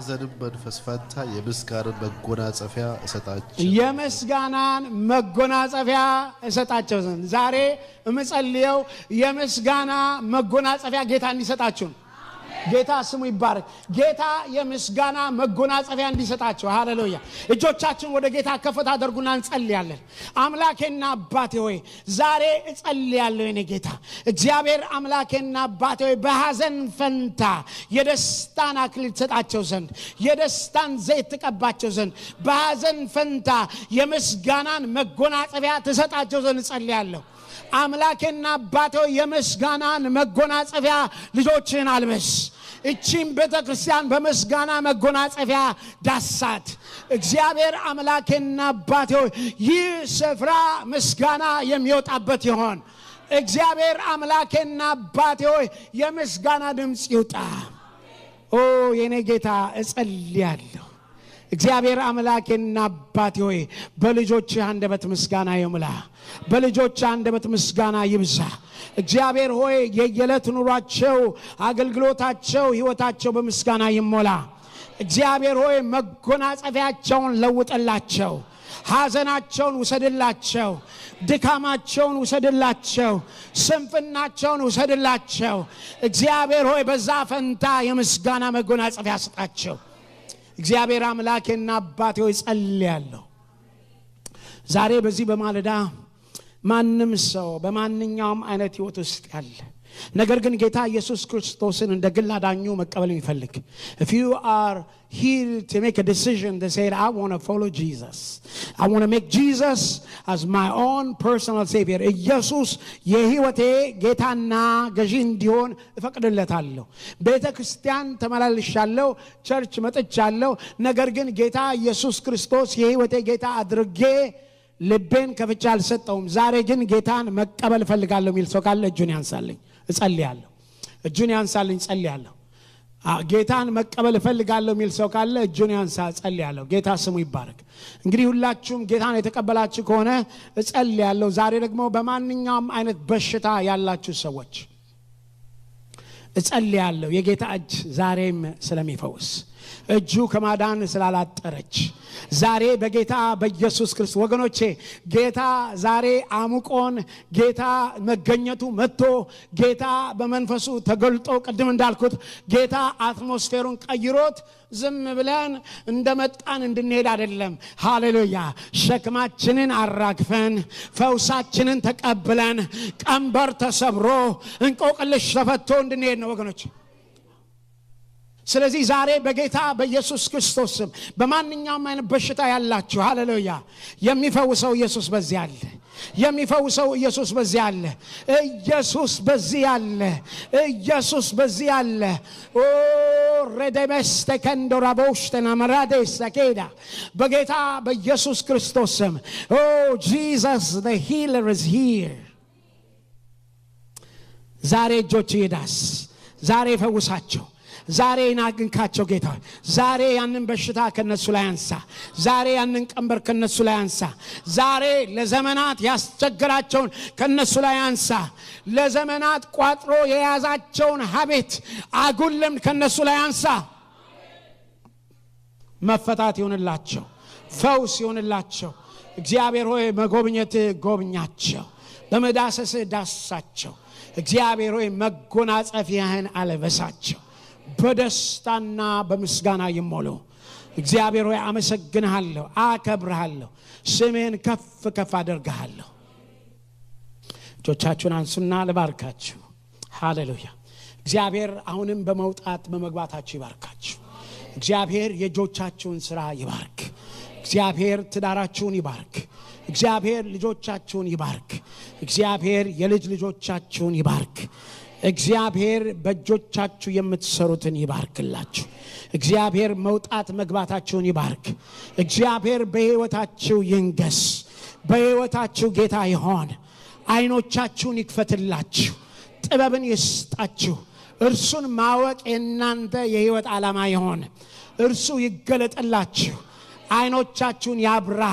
ዘንም መንፈስ ፈንታ የምስጋናን መጎናጸፊያ እሰጣቸው የምስጋናን መጎናጸፊያ እሰጣቸው ዘንድ ዛሬ እምጸልየው የምስጋና መጎናጸፊያ ጌታ እንዲሰጣችሁ ነው። ጌታ ስሙ ይባረክ። ጌታ የምስጋና መጎናጸፊያ እንዲሰጣችሁ። ሃሌሉያ። እጆቻችን ወደ ጌታ ከፈት አድርጉና እንጸልያለን። አምላኬና አባቴ ሆይ ዛሬ እጸልያለሁ። የኔ ጌታ እግዚአብሔር አምላኬና አባቴ ሆይ በሐዘን ፈንታ የደስታን አክሊል ትሰጣቸው ዘንድ፣ የደስታን ዘይት ትቀባቸው ዘንድ፣ በሐዘን ፈንታ የምስጋናን መጎናጸፊያ ትሰጣቸው ዘንድ እጸልያለሁ። አምላኬና አባቴ የምስጋናን መጎናጸፊያ ልጆችን አልበስ። እቺም ቤተክርስቲያን በምስጋና መጎናጸፊያ ዳሳት። እግዚአብሔር አምላኬና አባቴ ይህ ስፍራ ምስጋና የሚወጣበት ይሆን። እግዚአብሔር አምላኬና አባቴ የምስጋና ድምጽ ይውጣ። ኦ የኔ ጌታ እጸልያለሁ። እግዚአብሔር አምላኬና አባቴ ሆይ በልጆች አንደበት ምስጋና ይሙላ፣ በልጆች አንደበት ምስጋና ይብዛ። እግዚአብሔር ሆይ የየዕለት ኑሯቸው፣ አገልግሎታቸው፣ ህይወታቸው በምስጋና ይሞላ። እግዚአብሔር ሆይ መጎናጸፊያቸውን ለውጥላቸው፣ ሐዘናቸውን ውሰድላቸው፣ ድካማቸውን ውሰድላቸው፣ ስንፍናቸውን ውሰድላቸው። እግዚአብሔር ሆይ በዛ ፈንታ የምስጋና መጎናጸፊያ ስጣቸው። እግዚአብሔር አምላኬና አባቴ ሆይ ጸልያለሁ። ዛሬ በዚህ በማለዳ ማንም ሰው በማንኛውም አይነት ህይወት ውስጥ ያለ ነገር ግን ጌታ ኢየሱስ ክርስቶስን እንደ ግል አዳኙ መቀበል የሚፈልግ, if you are here to make a decision to say I want to follow Jesus, I want to make Jesus as my own personal savior, ኢየሱስ የህይወቴ ጌታና ገዢ እንዲሆን እፈቅድለታለሁ። ቤተ ክርስቲያን ተመላልሻለሁ፣ ቸርች መጥቻለሁ፣ ነገር ግን ጌታ ኢየሱስ ክርስቶስ የህይወቴ ጌታ አድርጌ ልቤን ከፍቼ አልሰጠውም። ዛሬ ግን ጌታን መቀበል እፈልጋለሁ የሚል ሰው ካለ እጁን ያንሳልኝ፣ እጸልያለሁ። እጁን ያንሳልኝ፣ እጸልያለሁ። ጌታን መቀበል እፈልጋለሁ የሚል ሰው ካለ እጁን ያንሳ፣ እጸልያለሁ። ጌታ ስሙ ይባረክ። እንግዲህ ሁላችሁም ጌታን የተቀበላችሁ ከሆነ እጸልያለሁ። ዛሬ ደግሞ በማንኛውም አይነት በሽታ ያላችሁ ሰዎች እጸልያለሁ። የጌታ እጅ ዛሬም ስለሚፈውስ፣ እጁ ከማዳን ስላላጠረች ዛሬ በጌታ በኢየሱስ ክርስቶስ ወገኖቼ ጌታ ዛሬ አሙቆን ጌታ መገኘቱ መጥቶ ጌታ በመንፈሱ ተገልጦ ቅድም እንዳልኩት ጌታ አትሞስፌሩን ቀይሮት ዝም ብለን እንደመጣን እንድንሄድ አይደለም። ሃሌሉያ። ሸክማችንን አራግፈን ፈውሳችንን ተቀብለን ቀንበር ተሰብሮ እንቆቅልሽ ተፈቶ እንድንሄድ ነው ወገኖች። ስለዚህ ዛሬ በጌታ በኢየሱስ ክርስቶስ ስም በማንኛውም አይነት በሽታ ያላችሁ ሃሌሉያ፣ የሚፈውሰው ኢየሱስ በዚህ አለ። የሚፈውሰው ኢየሱስ በዚህ አለ። ኢየሱስ በዚህ አለ። ኢየሱስ በዚህ አለ። ኦ ረደበስተ ከንዶራቦሽተና መራዴስ ተኬዳ በጌታ በኢየሱስ ክርስቶስ ስም ኦ Jesus the healer is here። ዛሬ እጆች ይዳስ፣ ዛሬ ፈውሳቸው። ዛሬ ናግንካቸው ጌታ ዛሬ ያንን በሽታ ከነሱ ላይ አንሳ ዛሬ ያንን ቀንበር ከነሱ ላይ አንሳ ዛሬ ለዘመናት ያስቸግራቸውን ከነሱ ላይ አንሳ ለዘመናት ቋጥሮ የያዛቸውን ሀቤት አጉልም ከነሱ ላይ አንሳ መፈታት ይሁንላቸው ፈውስ ይሁንላቸው እግዚአብሔር ሆይ መጎብኘት ጎብኛቸው በመዳሰስ ዳሳቸው እግዚአብሔር ሆይ መጎናጸፊያህን አለበሳቸው በደስታና በምስጋና ይሞሉ እግዚአብሔር ሆይ አመሰግንሃለሁ አከብርሃለሁ ስምህን ከፍ ከፍ አደርግሃለሁ እጆቻችሁን አንሱና ልባርካችሁ ሃሌሉያ እግዚአብሔር አሁንም በመውጣት በመግባታችሁ ይባርካችሁ እግዚአብሔር የእጆቻችሁን ሥራ ይባርክ እግዚአብሔር ትዳራችሁን ይባርክ እግዚአብሔር ልጆቻችሁን ይባርክ እግዚአብሔር የልጅ ልጆቻችሁን ይባርክ እግዚአብሔር በእጆቻችሁ የምትሰሩትን ይባርክላችሁ እግዚአብሔር መውጣት መግባታችሁን ይባርክ እግዚአብሔር በሕይወታችሁ ይንገስ በሕይወታችሁ ጌታ ይሆን አይኖቻችሁን ይክፈትላችሁ ጥበብን ይስጣችሁ እርሱን ማወቅ የእናንተ የሕይወት ዓላማ ይሆን እርሱ ይገለጥላችሁ አይኖቻችሁን ያብራ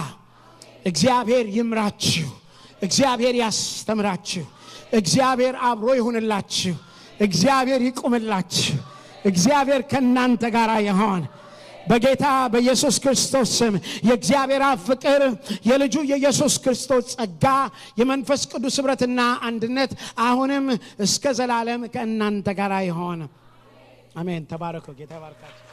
እግዚአብሔር ይምራችሁ እግዚአብሔር ያስተምራችሁ እግዚአብሔር አብሮ ይሁንላችሁ እግዚአብሔር ይቁምላችሁ እግዚአብሔር ከናንተ ጋር ይሆን በጌታ በኢየሱስ ክርስቶስ ስም የእግዚአብሔር ፍቅር የልጁ የኢየሱስ ክርስቶስ ጸጋ የመንፈስ ቅዱስ ኅብረትና አንድነት አሁንም እስከ ዘላለም ከእናንተ ጋር ይሆን አሜን ተባረኩ ጌታ ይባርካችሁ